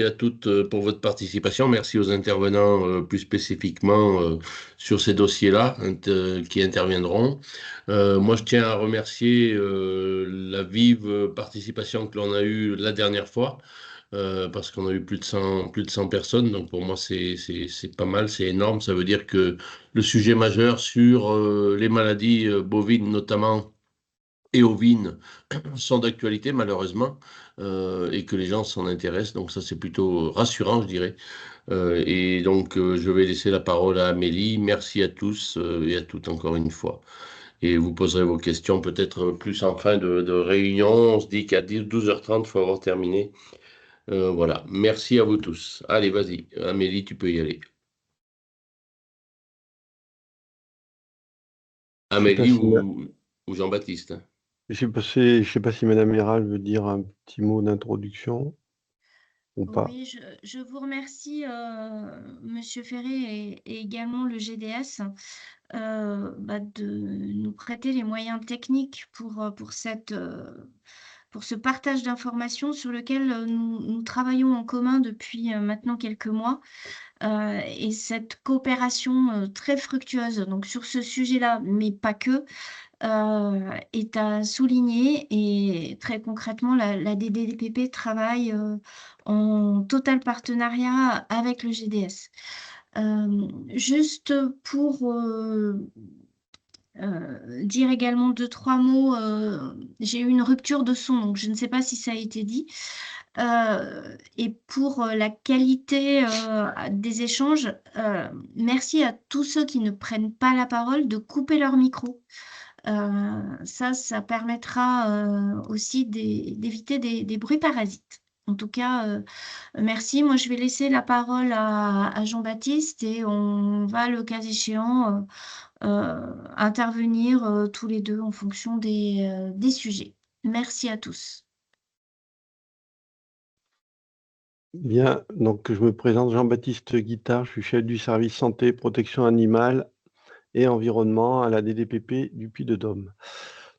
À toutes pour votre participation. Merci aux intervenants plus spécifiquement sur ces dossiers-là qui interviendront. Moi, je tiens à remercier la vive participation que l'on a eue la dernière fois. Parce qu'on a eu plus de 100 personnes. Donc pour moi, c'est pas mal, c'est énorme. Ça veut dire que le sujet majeur sur les maladies bovines notamment et ovines sont d'actualité malheureusement, et que les gens s'en intéressent. Donc ça, c'est plutôt rassurant, je dirais. Et donc, je vais laisser la parole à Amélie. Merci à tous et à toutes encore une fois. Et vous poserez vos questions peut-être plus en fin de réunion. On se dit qu'à 12h30, il faut avoir terminé. Voilà. Merci à vous tous. Allez, vas-y. Amélie, tu peux y aller. Je sais pas Amélie si, ou Jean-Baptiste. je sais pas si Madame Héral veut dire un petit mot d'introduction ou pas. Oui, je vous remercie, Monsieur Ferré et également le GDS, de nous prêter les moyens techniques pour ce partage d'informations sur lequel nous travaillons en commun depuis maintenant quelques mois, et cette coopération très fructueuse donc sur ce sujet-là, mais pas que, est à souligner. Et très concrètement, la DDPP travaille en total partenariat avec le GDS. Juste pour dire également deux, trois mots, j'ai eu une rupture de son, donc je ne sais pas si ça a été dit. Et pour la qualité des échanges, merci à tous ceux qui ne prennent pas la parole de couper leur micro. Ça permettra aussi d'éviter des bruits parasites. En tout cas, merci. Moi, je vais laisser la parole à Jean-Baptiste et on va, le cas échéant, intervenir tous les deux en fonction des sujets. Merci à tous. Bien, donc je me présente Jean-Baptiste Guittard, je suis chef du service santé, protection animale et environnement à la DDPP du Puy-de-Dôme.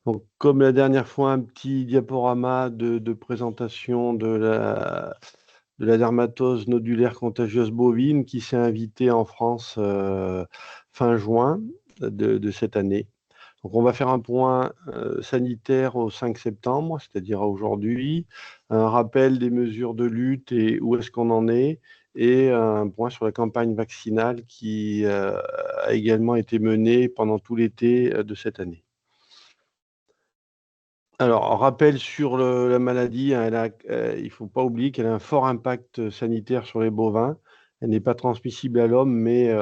Donc, comme la dernière fois, un petit diaporama de présentation de la dermatose nodulaire contagieuse bovine qui s'est invitée en France fin juin de cette année. Donc, on va faire un point sanitaire au 5 septembre, c'est-à-dire à aujourd'hui, un rappel des mesures de lutte et où est-ce qu'on en est, et un point sur la campagne vaccinale qui a également été menée pendant tout l'été de cette année. Alors, rappel sur la maladie, hein, il ne faut pas oublier qu'elle a un fort impact sanitaire sur les bovins. Elle n'est pas transmissible à l'homme, mais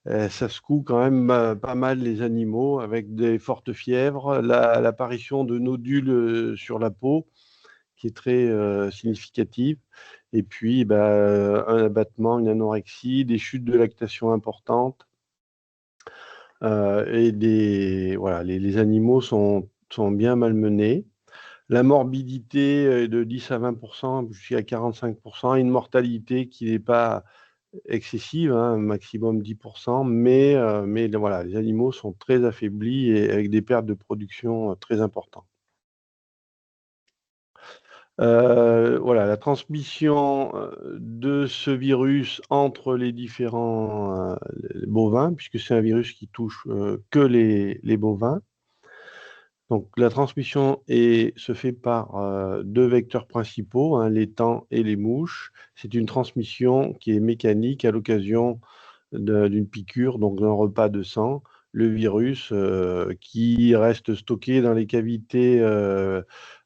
ça secoue quand même pas mal les animaux avec des fortes fièvres, l'apparition de nodules sur la peau qui est très significative, et puis un abattement, une anorexie, des chutes de lactation importantes, voilà, les animaux sont bien malmenés. La morbidité est de 10 à 20%, jusqu'à 45%, une mortalité qui n'est pas excessive, hein, maximum 10%, mais voilà, les animaux sont très affaiblis et avec des pertes de production très importantes. Voilà, la transmission de ce virus entre les différents les bovins, puisque c'est un virus qui touche que les bovins. Donc, la transmission se fait par deux vecteurs principaux, hein, les tans et les mouches. C'est une transmission qui est mécanique à l'occasion d'une piqûre, donc d'un repas de sang. Le virus qui reste stocké dans les cavités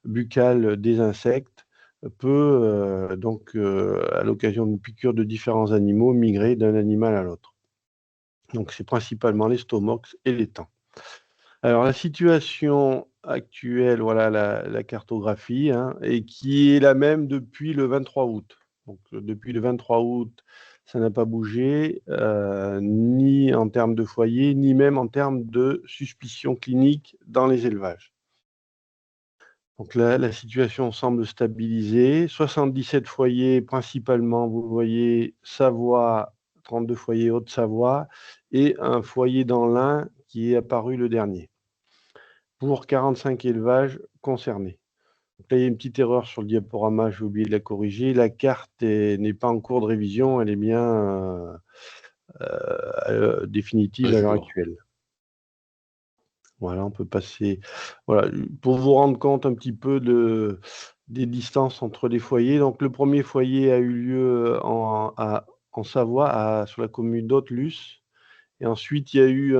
buccales des insectes peut à l'occasion d'une piqûre de différents animaux, migrer d'un animal à l'autre. Donc, c'est principalement les stomox et les tans. Alors, la situation actuelle, voilà la cartographie, hein, et qui est la même depuis le 23 août. Donc, depuis le 23 août, ça n'a pas bougé, ni en termes de foyer, ni même en termes de suspicion clinique dans les élevages. Donc là, la situation semble stabilisée. 77 foyers, principalement, vous voyez, Savoie, 32 foyers Haute-Savoie, et un foyer dans l'Ain qui est apparu le dernier, pour 45 élevages concernés. Là, il y a une petite erreur sur le diaporama, j'ai oublié de la corriger. La carte n'est pas en cours de révision, elle est bien définitive À à l'heure jour. actuelle. Voilà, on peut passer. Voilà, pour vous rendre compte un petit peu des distances entre les foyers. Donc, le premier foyer a eu lieu en Savoie, sur la commune d'Autelus. Et ensuite, il y a eu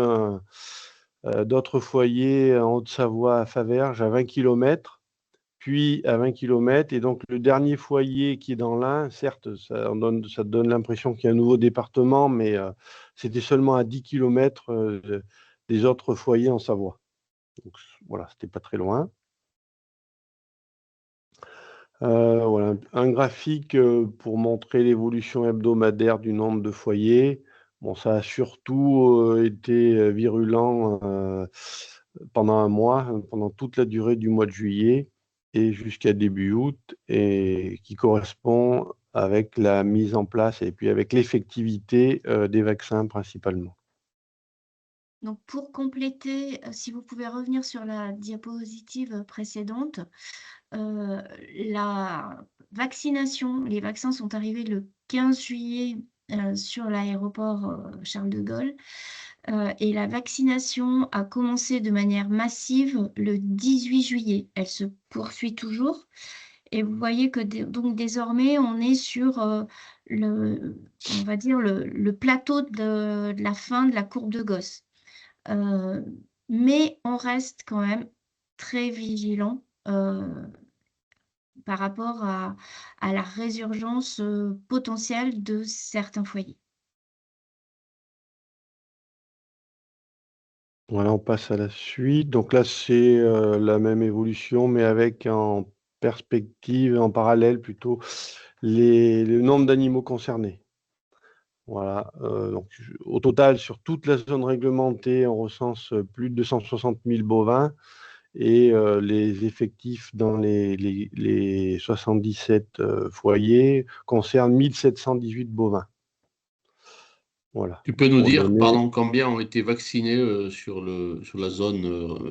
d'autres foyers en Haute-Savoie, à Faverges, à 20 km. Puis à 20 km. Et donc, le dernier foyer qui est dans l'Ain, certes, ça donne l'impression qu'il y a un nouveau département, mais c'était seulement à 10 km des autres foyers en Savoie. Donc, voilà, c'était pas très loin. Voilà, un graphique pour montrer l'évolution hebdomadaire du nombre de foyers. Bon, ça a surtout été virulent pendant un mois, pendant toute la durée du mois de juillet et jusqu'à début août, et qui correspond avec la mise en place et puis avec l'effectivité des vaccins principalement. Donc, pour compléter, si vous pouvez revenir sur la diapositive précédente, la vaccination, les vaccins sont arrivés le 15 juillet sur l'aéroport Charles de Gaulle et la vaccination a commencé de manière massive le 18 juillet. Elle se poursuit toujours. Et vous voyez que donc désormais, on est sur on va dire le plateau de la fin de la courbe de Gauss. Mais on reste quand même très vigilant par rapport à la résurgence potentielle de certains foyers. Voilà, on passe à la suite. Donc là, c'est la même évolution, mais avec en perspective, en parallèle plutôt, le nombre d'animaux concernés. Voilà, donc au total, sur toute la zone réglementée, on recense plus de 260 000 bovins et les effectifs dans les 77 foyers concernent 1718 bovins. Voilà. Tu peux nous Pour dire, donner... pardon, combien ont été vaccinés sur la zone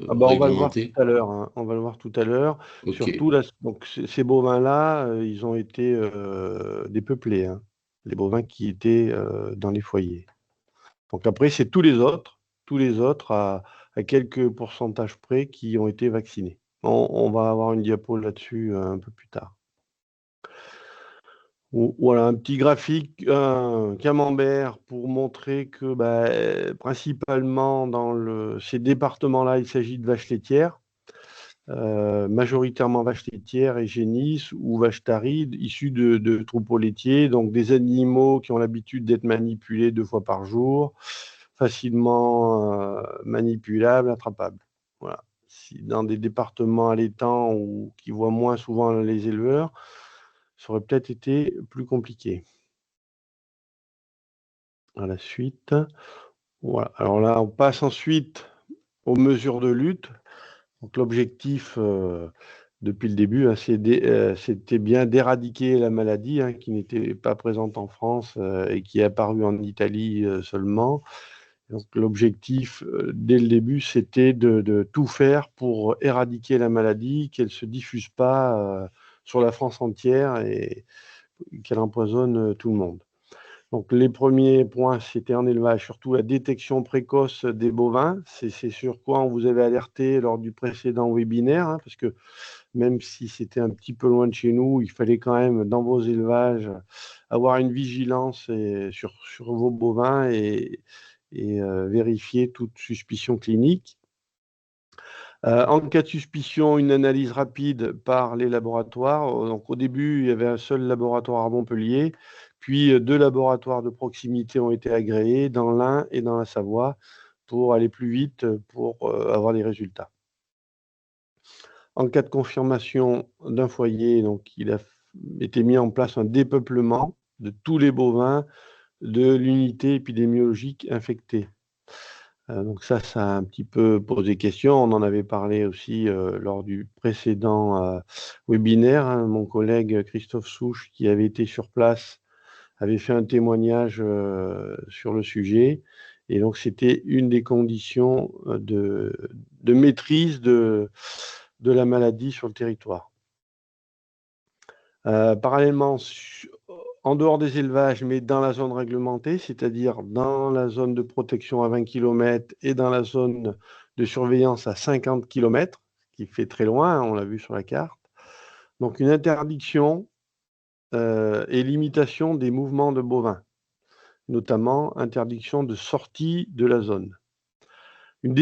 on va le voir tout réglementée? à l'heure. Hein. On va le voir tout à l'heure. Ok. Surtout, donc, ces bovins-là, ils ont été dépeuplés. Hein. Les bovins qui étaient dans les foyers. Donc après, c'est tous les autres à quelques pourcentages près qui ont été vaccinés. On va avoir une diapo là-dessus un peu plus tard. Voilà, un petit graphique, un camembert pour montrer que principalement dans ces départements-là, il s'agit de vaches laitières, majoritairement vaches laitières et génisses ou vaches tarides issues de troupeaux laitiers, donc des animaux qui ont l'habitude d'être manipulés 2 fois par jour, facilement manipulables, attrapables. Voilà. Si dans des départements allaitants ou qui voient moins souvent les éleveurs, ça aurait peut-être été plus compliqué. À la suite. Voilà. Alors là, on passe ensuite aux mesures de lutte. Donc l'objectif depuis le début, hein, c'était bien d'éradiquer la maladie qui n'était pas présente en France et qui est apparue en Italie seulement. Donc l'objectif dès le début, c'était de tout faire pour éradiquer la maladie, qu'elle ne se diffuse pas sur la France entière et qu'elle empoisonne tout le monde. Donc les premiers points, c'était en élevage, surtout la détection précoce des bovins. C'est sur quoi on vous avait alerté lors du précédent webinaire, parce que même si c'était un petit peu loin de chez nous, il fallait quand même, dans vos élevages, avoir une vigilance sur vos bovins et vérifier toute suspicion clinique. En cas de suspicion, une analyse rapide par les laboratoires. Donc, au début, il y avait un seul laboratoire à Montpellier, puis 2 laboratoires de proximité ont été agréés dans l'Ain et dans la Savoie pour aller plus vite, pour avoir les résultats. En cas de confirmation d'un foyer, donc, il a été mis en place un dépeuplement de tous les bovins de l'unité épidémiologique infectée. Donc ça a un petit peu posé question. On en avait parlé aussi lors du précédent webinaire. Hein. Mon collègue Christophe Souche, qui avait été sur place, avait fait un témoignage sur le sujet. Et donc, c'était une des conditions de maîtrise de la maladie sur le territoire. Parallèlement, en dehors des élevages, mais dans la zone réglementée, c'est-à-dire dans la zone de protection à 20 km et dans la zone de surveillance à 50 km, qui fait très loin, hein, on l'a vu sur la carte. Donc une interdiction et limitation des mouvements de bovins, notamment interdiction de sortie de la zone. Une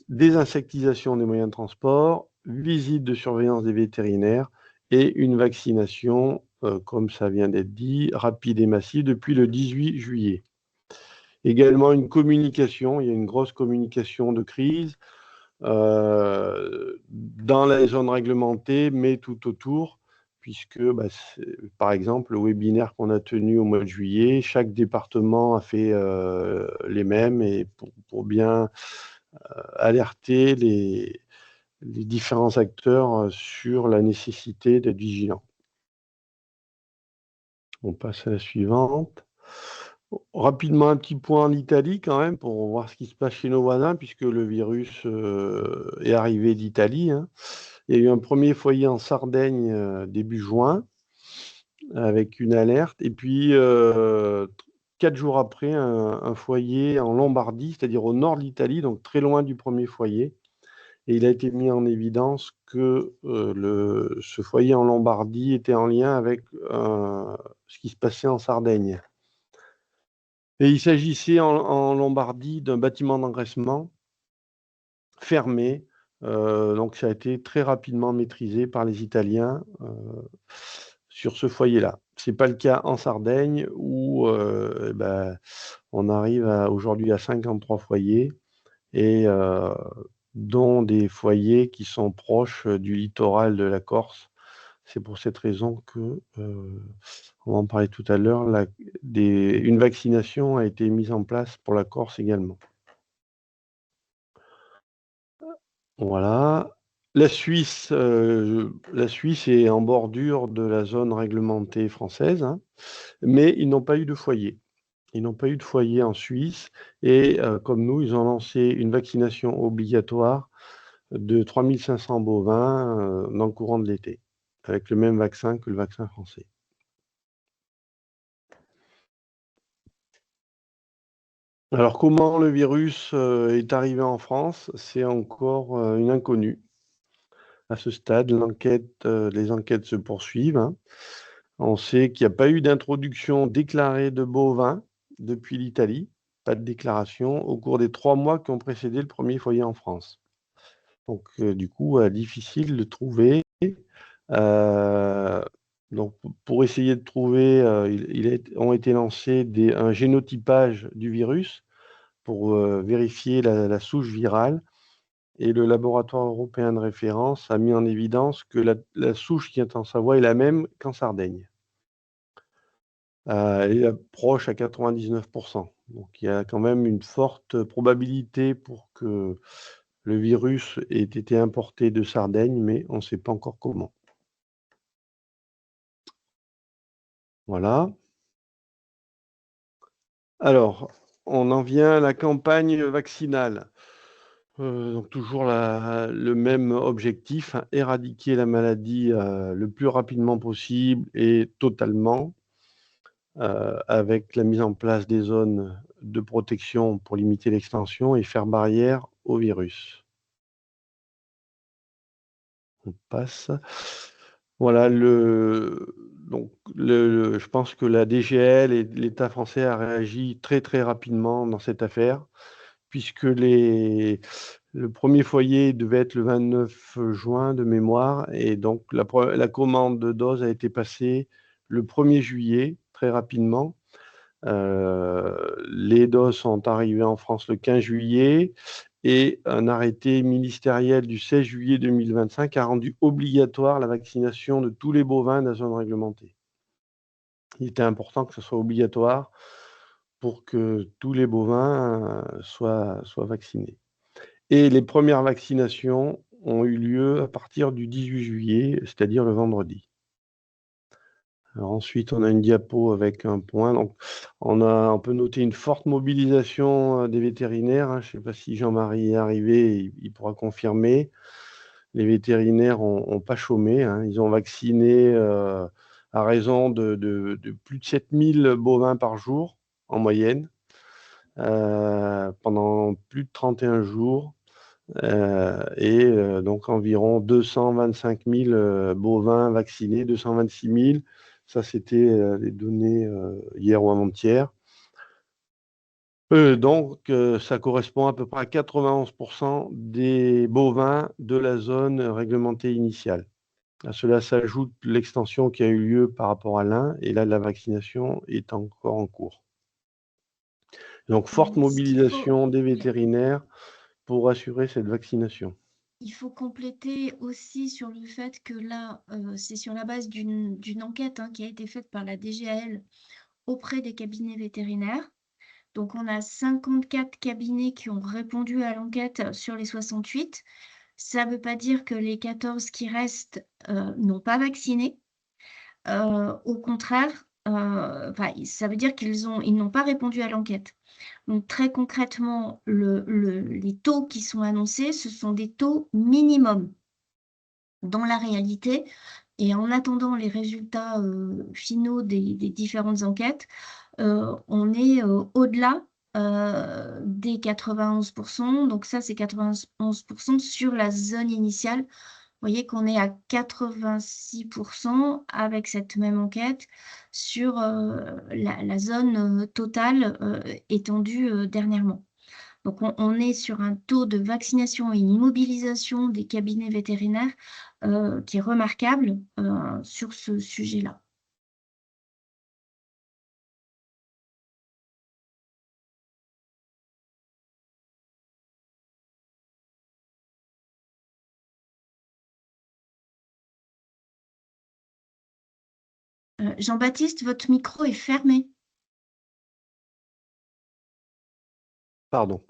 désinsectisation des moyens de transport, visite de surveillance des vétérinaires et une vaccination, comme ça vient d'être dit, rapide et massive depuis le 18 juillet. Également une communication, il y a une grosse communication de crise dans les zones réglementées, mais tout autour, puisque, par exemple, le webinaire qu'on a tenu au mois de juillet, chaque département a fait les mêmes, et pour bien alerter les différents acteurs sur la nécessité d'être vigilant. On passe à la suivante. Rapidement, un petit point en Italie quand même, pour voir ce qui se passe chez nos voisins, puisque le virus est arrivé d'Italie, hein. Il y a eu un premier foyer en Sardaigne début juin, avec une alerte, et puis 4 jours après, un foyer en Lombardie, c'est-à-dire au nord de l'Italie, donc très loin du premier foyer. Et il a été mis en évidence que ce foyer en Lombardie était en lien avec ce qui se passait en Sardaigne. Et il s'agissait en Lombardie d'un bâtiment d'engraissement fermé. Donc ça a été très rapidement maîtrisé par les Italiens sur ce foyer-là. Ce n'est pas le cas en Sardaigne où on arrive aujourd'hui à 53 foyers et dont des foyers qui sont proches du littoral de la Corse. C'est pour cette raison que, on va en parler tout à l'heure, une vaccination a été mise en place pour la Corse également. Voilà. La Suisse est en bordure de la zone réglementée française, hein, mais ils n'ont pas eu de foyer. Ils n'ont pas eu de foyer en Suisse et comme nous, ils ont lancé une vaccination obligatoire de 3500 bovins dans le courant de l'été, avec le même vaccin que le vaccin français. Alors, comment le virus est arrivé en France? C'est encore une inconnue. À ce stade, les enquêtes se poursuivent, hein. On sait qu'il n'y a pas eu d'introduction déclarée de bovins depuis l'Italie, pas de déclaration, au cours des 3 mois qui ont précédé le premier foyer en France. Donc, du coup, difficile de trouver. Donc, pour essayer de trouver, ont été lancés un génotypage du virus pour vérifier la souche virale. Et le laboratoire européen de référence a mis en évidence que la souche qui est en Savoie est la même qu'en Sardaigne. Elle est proche à 99%. Donc, il y a quand même une forte probabilité pour que le virus ait été importé de Sardaigne, mais on ne sait pas encore comment. Voilà. Alors, on en vient à la campagne vaccinale. Donc toujours le même objectif, hein, éradiquer la maladie le plus rapidement possible et totalement, avec la mise en place des zones de protection pour limiter l'extension et faire barrière au virus. On passe. Voilà, je pense que la DGL et l'État français a réagi très très rapidement dans cette affaire, puisque le premier foyer devait être le 29 juin de mémoire, et donc la commande de doses a été passée le 1er juillet, très rapidement. Les doses sont arrivées en France le 15 juillet, et un arrêté ministériel du 16 juillet 2025 a rendu obligatoire la vaccination de tous les bovins de la zone réglementée. Il était important que ce soit obligatoire pour que tous les bovins soient vaccinés. Et les premières vaccinations ont eu lieu à partir du 18 juillet, c'est-à-dire le vendredi. Alors ensuite, on a une diapo avec un point. Donc, on peut noter une forte mobilisation des vétérinaires, hein. Je ne sais pas si Jean-Marie est arrivé, il pourra confirmer. Les vétérinaires n'ont pas chômé, hein. Ils ont vacciné à raison de plus de 7000 bovins par jour en moyenne, pendant plus de 31 jours. Donc environ 225 000 bovins vaccinés, 226 000. Ça, c'était les données hier ou avant-hier. Ça correspond à peu près à 91% des bovins de la zone réglementée initiale. À cela s'ajoute l'extension qui a eu lieu par rapport à l'Ain, et là, la vaccination est encore en cours. Donc, forte mobilisation des vétérinaires pour assurer cette vaccination. Il faut compléter aussi sur le fait que là, c'est sur la base d'une enquête qui a été faite par la DGAL auprès des cabinets vétérinaires. Donc, on a 54 cabinets qui ont répondu à l'enquête sur les 68. Ça ne veut pas dire que les 14 qui restent n'ont pas vacciné. Au contraire, ça veut dire qu'ils n'ont pas répondu à l'enquête. Donc, très concrètement, les taux qui sont annoncés, ce sont des taux minimums. Dans la réalité, et en attendant les résultats finaux des différentes enquêtes, on est au-delà des 91%. Donc ça, c'est 91% sur la zone initiale. Vous voyez qu'on est à 86% avec cette même enquête sur la zone totale étendue dernièrement. Donc, on est sur un taux de vaccination et une mobilisation des cabinets vétérinaires qui est remarquable sur ce sujet-là. Jean-Baptiste, votre micro est fermé. Pardon.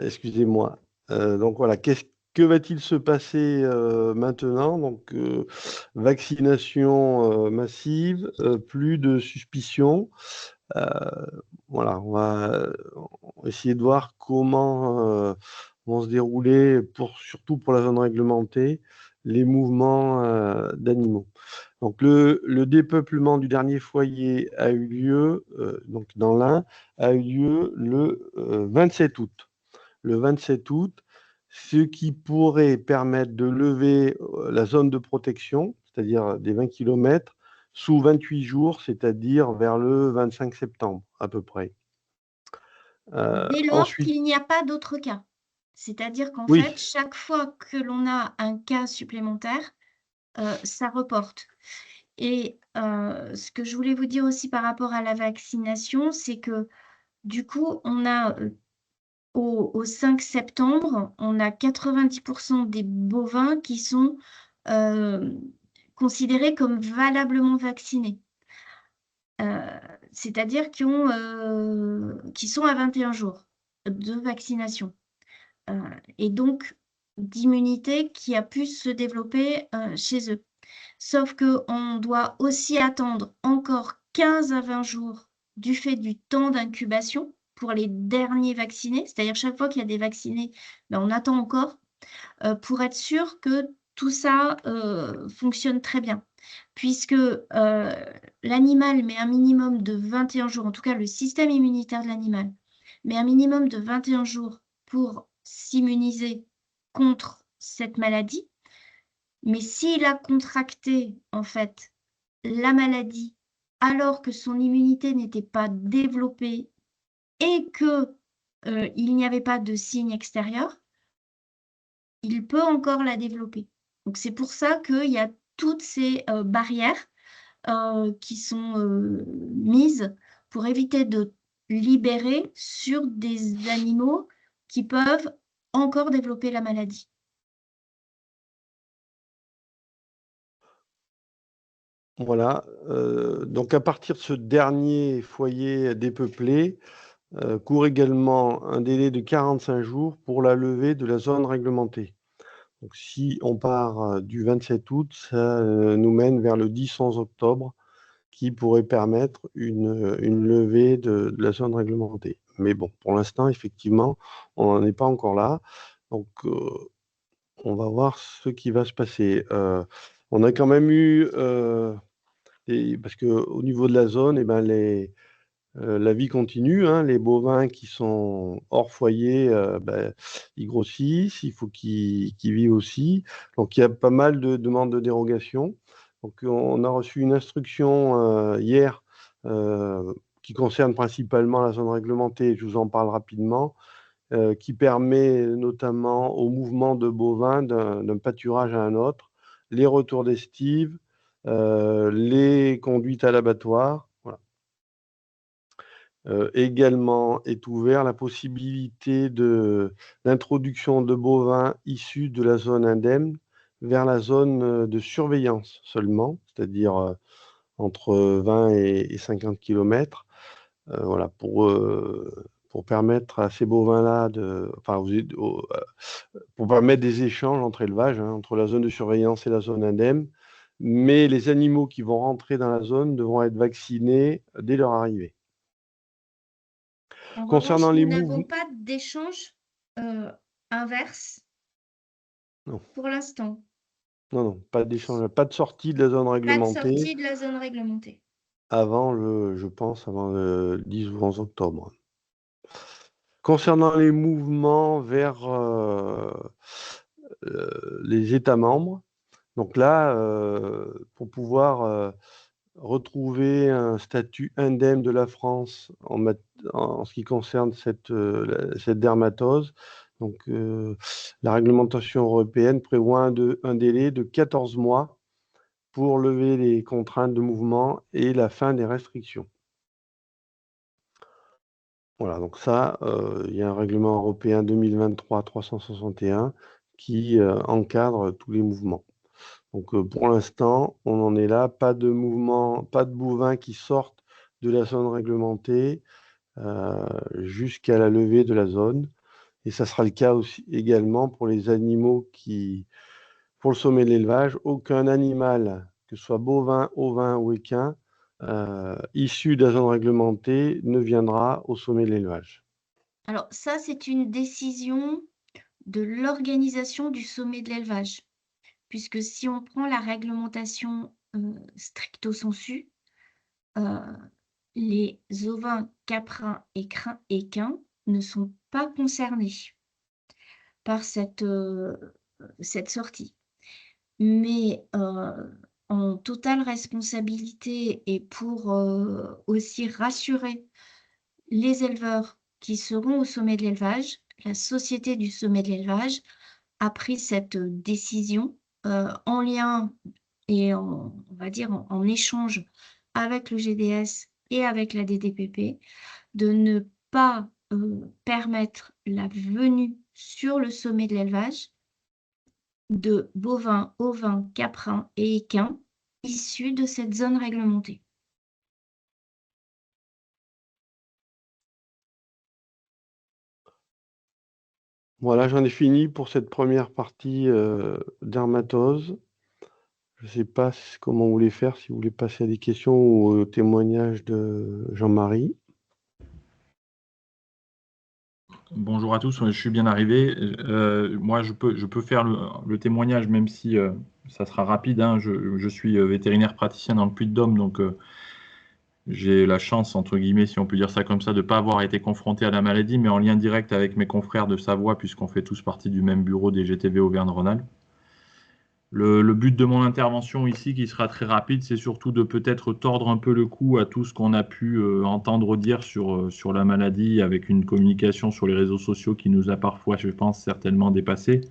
Excusez-moi. Donc voilà, que va-t-il se passer maintenant? Donc, vaccination massive, plus de suspicion. Voilà, on va essayer de voir comment vont se dérouler, surtout pour la zone réglementée, les mouvements d'animaux. Donc, le dépeuplement du dernier foyer a eu lieu, donc dans l'Ain, a eu lieu le 27 août. Le 27 août, ce qui pourrait permettre de lever la zone de protection, c'est-à-dire des 20 km, sous 28 jours, c'est-à-dire vers le 25 septembre à peu près. Dès lors qu'il n'y a pas d'autres cas. C'est-à-dire qu'en fait, chaque fois que l'on a un cas supplémentaire, ça reporte. Et ce que je voulais vous dire aussi par rapport à la vaccination, c'est que du coup, on a au 5 septembre, on a 90% des bovins qui sont considérés comme valablement vaccinés. C'est-à-dire qui sont à 21 jours de vaccination. Et donc d'immunité qui a pu se développer chez eux. Sauf qu'on doit aussi attendre encore 15 à 20 jours du fait du temps d'incubation pour les derniers vaccinés. C'est-à-dire chaque fois qu'il y a des vaccinés, ben, on attend encore pour être sûr que tout ça fonctionne très bien. Puisque l'animal met un minimum de 21 jours, en tout cas le système immunitaire de l'animal, met un minimum de 21 jours pour s'immuniser contre cette maladie. Mais s'il a contracté, en fait, la maladie alors que son immunité n'était pas développée et qu'il n'y avait pas de signes extérieurs, il peut encore la développer. Donc, c'est pour ça qu'il y a toutes ces barrières qui sont mises pour éviter de libérer sur des animaux qui peuvent encore développer la maladie. Voilà, donc à partir de ce dernier foyer dépeuplé, court également un délai de 45 jours pour la levée de la zone réglementée. Donc si on part du 27 août, ça nous mène vers le 10-11 octobre, qui pourrait permettre une levée de la zone réglementée. Mais bon, pour l'instant, effectivement, on n'en est pas encore là. Donc, on va voir ce qui va se passer. On a quand même eu parce qu'au niveau de la zone, la vie continue, hein. Les bovins qui sont hors foyer, ils grossissent, il faut qu'ils vivent aussi. Donc il y a pas mal de demandes de dérogation. Donc on a reçu une instruction hier qui concerne principalement la zone réglementée, je vous en parle rapidement, qui permet notamment au mouvement de bovins d'un pâturage à un autre, les retours d'estive, les conduites à l'abattoir. Voilà. Également est ouvert la possibilité d'introduction de bovins issus de la zone indemne vers la zone de surveillance seulement, c'est-à-dire entre 20 et 50 km, voilà, pour permettre à ces bovins-là pour permettre des échanges entre élevages, hein, entre la zone de surveillance et la zone indemne. Mais les animaux qui vont rentrer dans la zone devront être vaccinés dès leur arrivée. En Concernant revanche, les nous n'avons mouvements, pas d'échange inverse non, pour l'instant. non, pas d'échange, pas de sortie de la zone Pas de réglementée sortie de la zone réglementée. avant avant le 10 ou 11 octobre. Concernant les mouvements vers les États membres, donc là, pour pouvoir retrouver un statut indemne de la France en ce qui concerne cette dermatose, donc la réglementation européenne prévoit un délai de 14 mois pour lever les contraintes de mouvement et la fin des restrictions. Voilà, donc ça, il y a un règlement européen 2023-361 qui encadre tous les mouvements. Donc pour l'instant, on en est là, pas de mouvement, pas de bovins qui sortent de la zone réglementée jusqu'à la levée de la zone. Et ça sera le cas aussi également pour les animaux pour le sommet de l'élevage, aucun animal, que ce soit bovin, ovin ou équin, issu de la zone réglementée ne viendra au sommet de l'élevage. Alors ça, c'est une décision de l'organisation du sommet de l'élevage, puisque si on prend la réglementation stricto sensu, les ovins, caprins, équins ne sont pas concernés par cette sortie. Mais en totale responsabilité et pour aussi rassurer les éleveurs qui seront au sommet de l'élevage, la Société du sommet de l'élevage a pris cette décision en lien et on va dire en échange avec le GDS et avec la DDPP de ne pas permettre la venue sur le sommet de l'élevage de bovins, ovins, caprins et équins issus de cette zone réglementée. Voilà, j'en ai fini pour cette première partie dermatose. Je ne sais pas comment vous voulez faire, si vous voulez passer à des questions ou au témoignage de Jean-Marie. Bonjour à tous, je suis bien arrivé. Moi, je peux faire le témoignage, même si ça sera rapide, hein. Je suis vétérinaire praticien dans le Puy-de-Dôme, donc j'ai la chance, entre guillemets, si on peut dire ça comme ça, de ne pas avoir été confronté à la maladie, mais en lien direct avec mes confrères de Savoie, puisqu'on fait tous partie du même bureau des GTV Auvergne-Rhône-Alpes. Le but de mon intervention ici, qui sera très rapide, c'est surtout de peut-être tordre un peu le cou à tout ce qu'on a pu entendre dire sur la maladie, avec une communication sur les réseaux sociaux qui nous a parfois, je pense, certainement dépassé.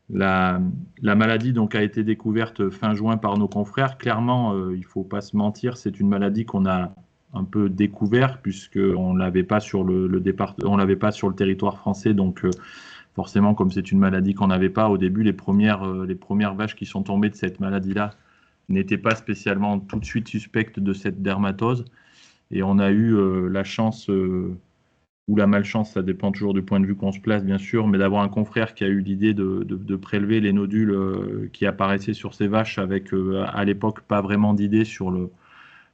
La maladie donc a été découverte fin juin par nos confrères. Clairement, il ne faut pas se mentir, c'est une maladie qu'on a un peu découvert puisqu'on ne l'avait pas sur on l'avait pas sur le territoire français. Donc forcément, comme c'est une maladie qu'on n'avait pas au début, les premières vaches qui sont tombées de cette maladie-là n'étaient pas spécialement tout de suite suspectes de cette dermatose. Et on a eu la chance ou la malchance, ça dépend toujours du point de vue qu'on se place, bien sûr, mais d'avoir un confrère qui a eu l'idée de prélever les nodules qui apparaissaient sur ces vaches avec, à l'époque, pas vraiment d'idée sur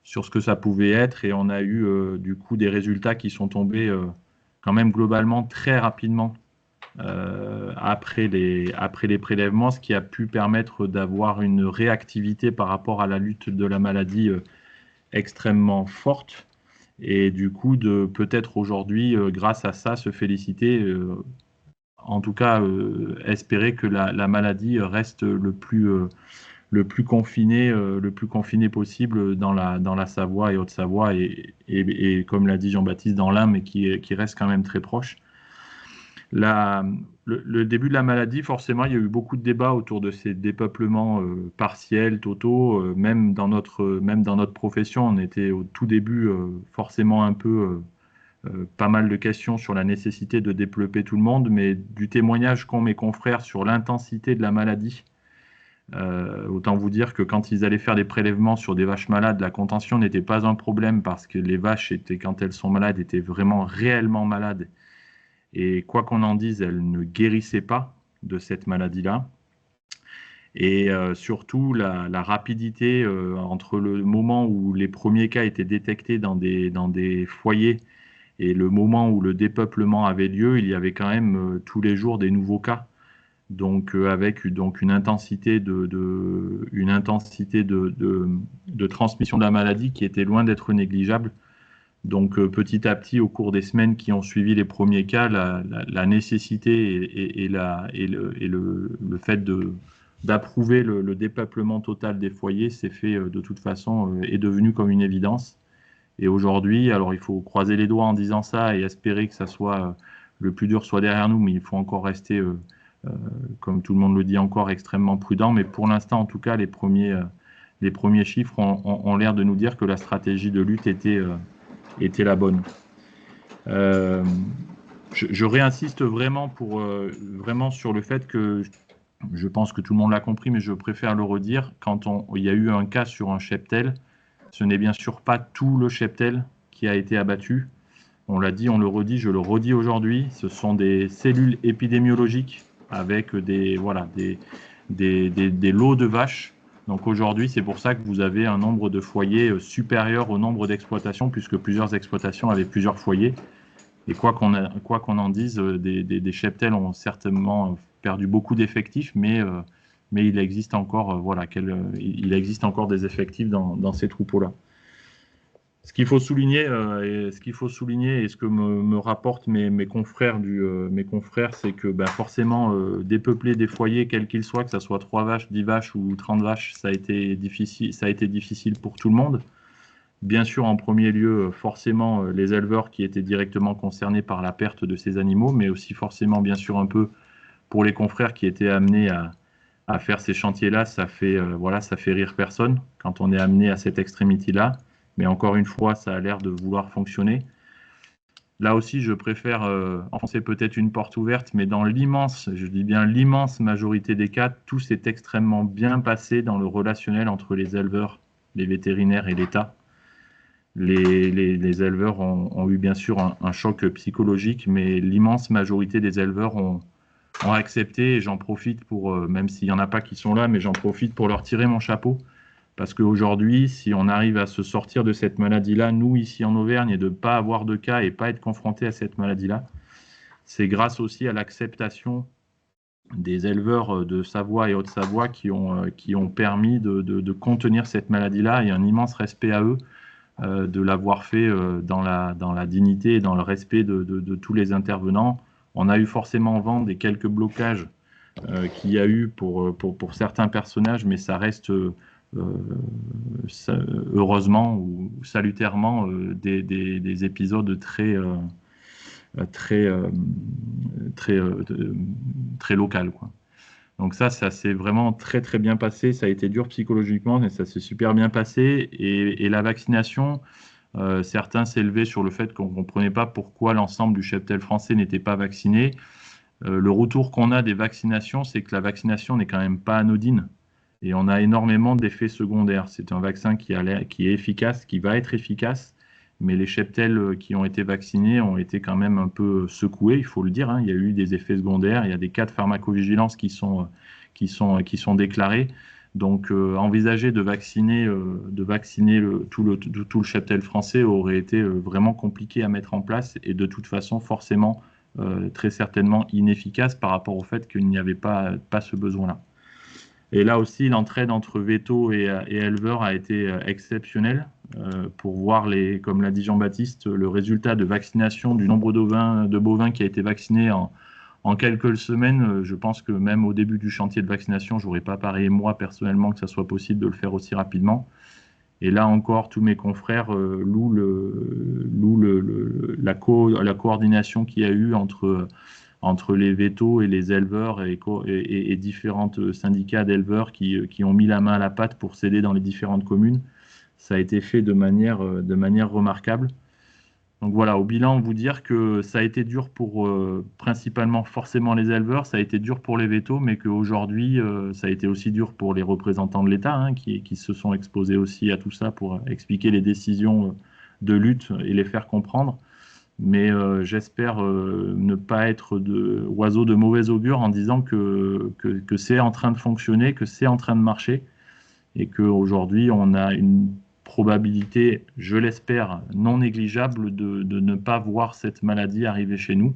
ce que ça pouvait être. Et on a eu, du coup, des résultats qui sont tombés quand même globalement très rapidement après les prélèvements, ce qui a pu permettre d'avoir une réactivité par rapport à la lutte de la maladie extrêmement forte. Et du coup, de peut-être aujourd'hui, grâce à ça, se féliciter, en tout cas espérer que la maladie reste le plus confiné possible dans la Savoie et Haute-Savoie et comme l'a dit Jean-Baptiste, dans l'Ain, mais qui reste quand même très proche. Le début de la maladie, forcément, il y a eu beaucoup de débats autour de ces dépeuplements partiels, totaux. Même dans notre profession, on était au tout début forcément un peu pas mal de questions sur la nécessité de développer tout le monde, mais du témoignage qu'ont mes confrères sur l'intensité de la maladie, autant vous dire que quand ils allaient faire des prélèvements sur des vaches malades, la contention n'était pas un problème parce que les vaches, quand elles sont malades, étaient vraiment réellement malades. Et quoi qu'on en dise, elles ne guérissaient pas de cette maladie-là. Et surtout, la rapidité entre le moment où les premiers cas étaient détectés dans des foyers et le moment où le dépeuplement avait lieu, il y avait quand même tous les jours des nouveaux cas. Donc, avec une intensité de transmission de la maladie qui était loin d'être négligeable. Donc, petit à petit, au cours des semaines qui ont suivi les premiers cas, la nécessité et le fait d'approuver le dépeuplement total des foyers s'est fait de toute façon, est devenu comme une évidence. Et aujourd'hui, alors il faut croiser les doigts en disant ça et espérer que ça soit le plus dur soit derrière nous, mais il faut encore rester, comme tout le monde le dit encore, extrêmement prudent. Mais pour l'instant, en tout cas, les premiers chiffres ont l'air de nous dire que la stratégie de lutte était la bonne. Je réinsiste vraiment vraiment sur le fait que je pense que tout le monde l'a compris, mais je préfère le redire. Quand il y a eu un cas sur un cheptel, ce n'est bien sûr pas tout le cheptel qui a été abattu. On l'a dit, on le redit, je le redis aujourd'hui. Ce sont des cellules épidémiologiques avec des lots de vaches. Donc aujourd'hui, c'est pour ça que vous avez un nombre de foyers supérieur au nombre d'exploitations, puisque plusieurs exploitations avaient plusieurs foyers. Et quoi qu'on en dise, des cheptels ont certainement perdu beaucoup d'effectifs, mais il existe encore, il existe encore des effectifs dans ces troupeaux-là. Ce qu'il faut souligner, et ce que me rapportent mes confrères, c'est que forcément, dépeupler des foyers, quels qu'ils soient, que ce soit 3 vaches, 10 vaches ou 30 vaches, ça a été difficile pour tout le monde. Bien sûr, en premier lieu, forcément, les éleveurs qui étaient directement concernés par la perte de ces animaux, mais aussi forcément, bien sûr, un peu pour les confrères qui étaient amenés à faire ces chantiers-là. Ça fait rire personne quand on est amené à cette extrémité-là. Mais encore une fois, ça a l'air de vouloir fonctionner. Là aussi, je préfère enfoncer peut-être une porte ouverte, mais dans l'immense majorité des cas, tout s'est extrêmement bien passé dans le relationnel entre les éleveurs, les vétérinaires et l'État. Les éleveurs ont eu bien sûr un choc psychologique, mais l'immense majorité des éleveurs ont accepté, et j'en profite pour, même s'il n'y en a pas qui sont là, mais j'en profite pour leur tirer mon chapeau. Parce qu'aujourd'hui, si on arrive à se sortir de cette maladie-là, nous, ici en Auvergne, et de ne pas avoir de cas et pas être confrontés à cette maladie-là, c'est grâce aussi à l'acceptation des éleveurs de Savoie et Haute-Savoie qui ont permis de contenir cette maladie-là, et un immense respect à eux de l'avoir fait dans la dignité et dans le respect de tous les intervenants. On a eu forcément vent des quelques blocages qu'il y a eu pour certains personnages, mais ça reste... heureusement ou salutairement des épisodes très local, quoi. Donc ça s'est vraiment très très bien passé. Ça a été dur psychologiquement, mais ça s'est super bien passé. Et la vaccination, certains s'élevaient sur le fait qu'on ne comprenait pas pourquoi l'ensemble du cheptel français n'était pas vacciné. Le retour qu'on a des vaccinations, c'est que la vaccination n'est quand même pas anodine. Et on a énormément d'effets secondaires. C'est un vaccin qui est efficace, qui va être efficace, mais les cheptels qui ont été vaccinés ont été quand même un peu secoués, il faut le dire. Il y a eu des effets secondaires, il y a des cas de pharmacovigilance qui sont déclarés. Donc, envisager de vacciner tout le cheptel français aurait été vraiment compliqué à mettre en place. Et de toute façon, forcément, très certainement inefficace par rapport au fait qu'il n'y avait pas ce besoin-là. Et là aussi, l'entraide entre veto et éleveurs a été exceptionnelle pour voir, comme l'a dit Jean-Baptiste, le résultat de vaccination du nombre de bovins qui a été vacciné en quelques semaines. Je pense que même au début du chantier de vaccination, je n'aurais pas parié moi personnellement que ça soit possible de le faire aussi rapidement. Et là encore, tous mes confrères louent la coordination qu'il y a eu entre les vétos et les éleveurs et différents syndicats d'éleveurs qui ont mis la main à la pâte pour s'aider dans les différentes communes. Ça a été fait de manière remarquable. Donc voilà, au bilan, vous dire que ça a été dur pour principalement forcément les éleveurs, ça a été dur pour les vétos, mais qu'aujourd'hui, ça a été aussi dur pour les représentants de l'État, hein, qui se sont exposés aussi à tout ça pour expliquer les décisions de lutte et les faire comprendre. Mais j'espère ne pas être oiseau de mauvais augure en disant que c'est en train de fonctionner, que c'est en train de marcher, et qu'aujourd'hui, on a une probabilité, je l'espère, non négligeable de ne pas voir cette maladie arriver chez nous.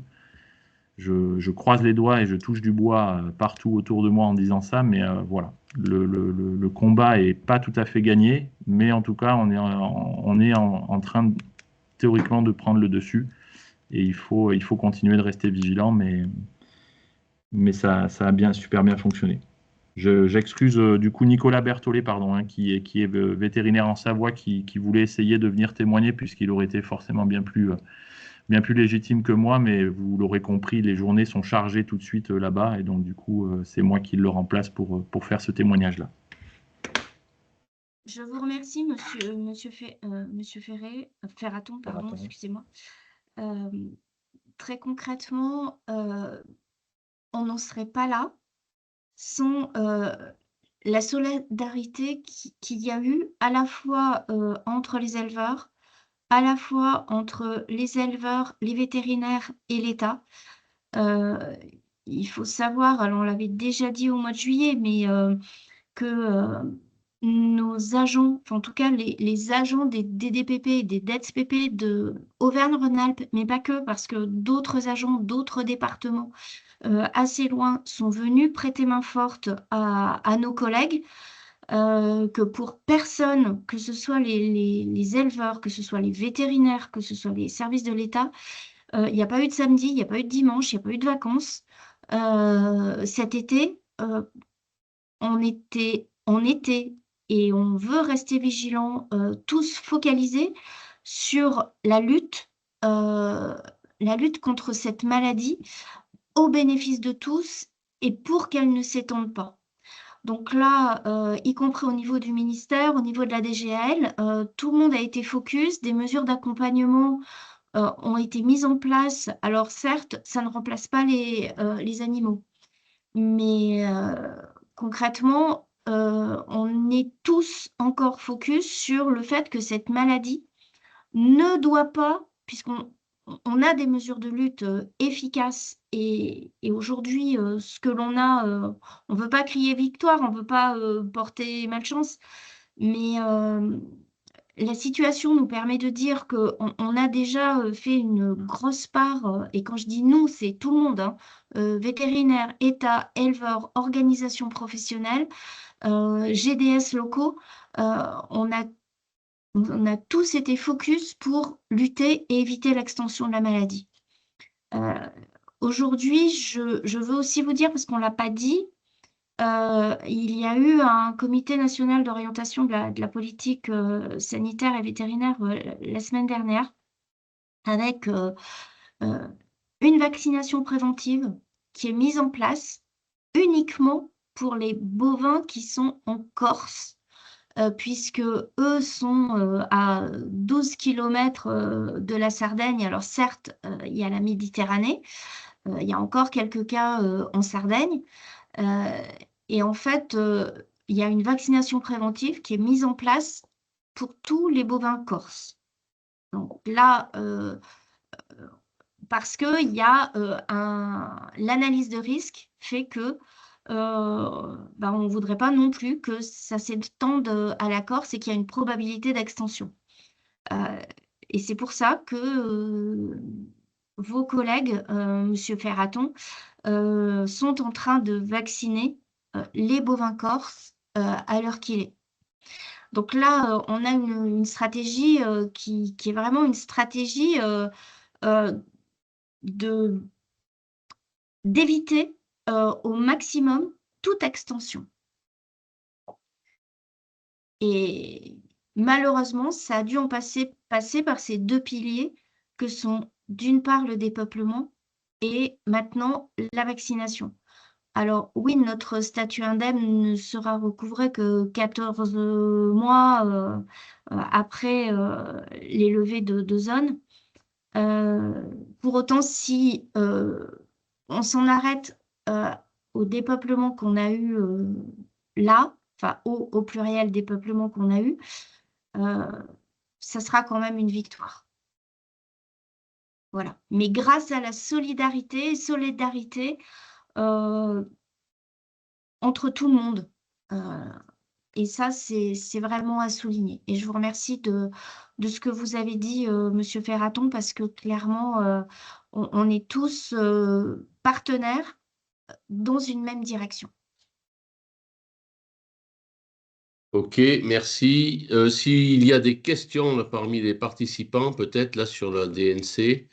Je croise les doigts et je touche du bois partout autour de moi en disant ça, mais voilà, le combat n'est pas tout à fait gagné, mais en tout cas, on est en train, théoriquement, de prendre le dessus, et il faut continuer de rester vigilant, mais ça a super bien fonctionné. J'excuse du coup Nicolas Berthollet, pardon, hein, qui est vétérinaire en Savoie, qui voulait essayer de venir témoigner, puisqu'il aurait été forcément bien plus légitime que moi, mais vous l'aurez compris, les journées sont chargées tout de suite là-bas, et donc du coup, c'est moi qui le remplace pour faire ce témoignage-là. Je vous remercie, monsieur Ferraton, pardon, excusez-moi. Très concrètement, on n'en serait pas là sans la solidarité qu'il y a eu à la fois entre les éleveurs, à la fois entre les éleveurs, les vétérinaires et l'État. Il faut savoir, alors on l'avait déjà dit au mois de juillet, mais que nos agents, enfin, en tout cas les agents des DDPP et des DETSPP de Auvergne-Rhône-Alpes, mais pas que, parce que d'autres agents, d'autres départements assez loin sont venus prêter main forte à nos collègues, que pour personne, que ce soit les éleveurs, que ce soit les vétérinaires, que ce soit les services de l'État, il n'y a pas eu de samedi, il n'y a pas eu de dimanche, il n'y a pas eu de vacances. Cet été, on était et on veut rester vigilants, tous focalisés sur la lutte contre cette maladie au bénéfice de tous et pour qu'elle ne s'étende pas. Donc là, y compris au niveau du ministère, au niveau de la DGAL, tout le monde a été focus, des mesures d'accompagnement ont été mises en place. Alors certes, ça ne remplace pas les animaux, mais concrètement, on est tous encore focus sur le fait que cette maladie ne doit pas, puisqu'on a des mesures de lutte efficaces et aujourd'hui, ce que l'on a, on ne veut pas crier victoire, on ne veut pas porter malchance, mais la situation nous permet de dire qu'on a déjà fait une grosse part, et quand je dis nous, c'est tout le monde, hein, vétérinaires, État, éleveurs, organisations professionnelles, GDS locaux, on a tous été focus pour lutter et éviter l'extension de la maladie. Aujourd'hui, je veux aussi vous dire, parce qu'on ne l'a pas dit, il y a eu un comité national d'orientation de la politique sanitaire et vétérinaire la semaine dernière avec une vaccination préventive qui est mise en place uniquement pour les bovins qui sont en Corse, puisque eux sont à 12 km de la Sardaigne. Alors certes, il y a la Méditerranée, il y a encore quelques cas en Sardaigne, et en fait, il y a une vaccination préventive qui est mise en place pour tous les bovins corses. Donc là, parce qu'il y a l'analyse de risque fait que on ne voudrait pas non plus que ça s'étende à la Corse et qu'il y a une probabilité d'extension. Et c'est pour ça que vos collègues, Monsieur Ferraton, sont en train de vacciner les bovins corses à l'heure qu'il est. Donc là, on a une stratégie qui est vraiment une stratégie d'éviter au maximum toute extension. Et malheureusement, ça a dû en passer par ces deux piliers que sont d'une part le dépeuplement et maintenant la vaccination. Alors oui, notre statut indemne ne sera recouvré que 14 mois après les levées de zones. Pour autant, si on s'en arrête au dépeuplement qu'on a eu là, enfin au pluriel dépeuplement qu'on a eu, ça sera quand même une victoire. Voilà. Mais grâce à la solidarité entre tout le monde. Et ça, c'est vraiment à souligner. Et je vous remercie de ce que vous avez dit, Monsieur Ferraton, parce que clairement, on est tous partenaires dans une même direction. Ok, merci. S'il y a des questions là, parmi les participants, peut-être là sur la DNC,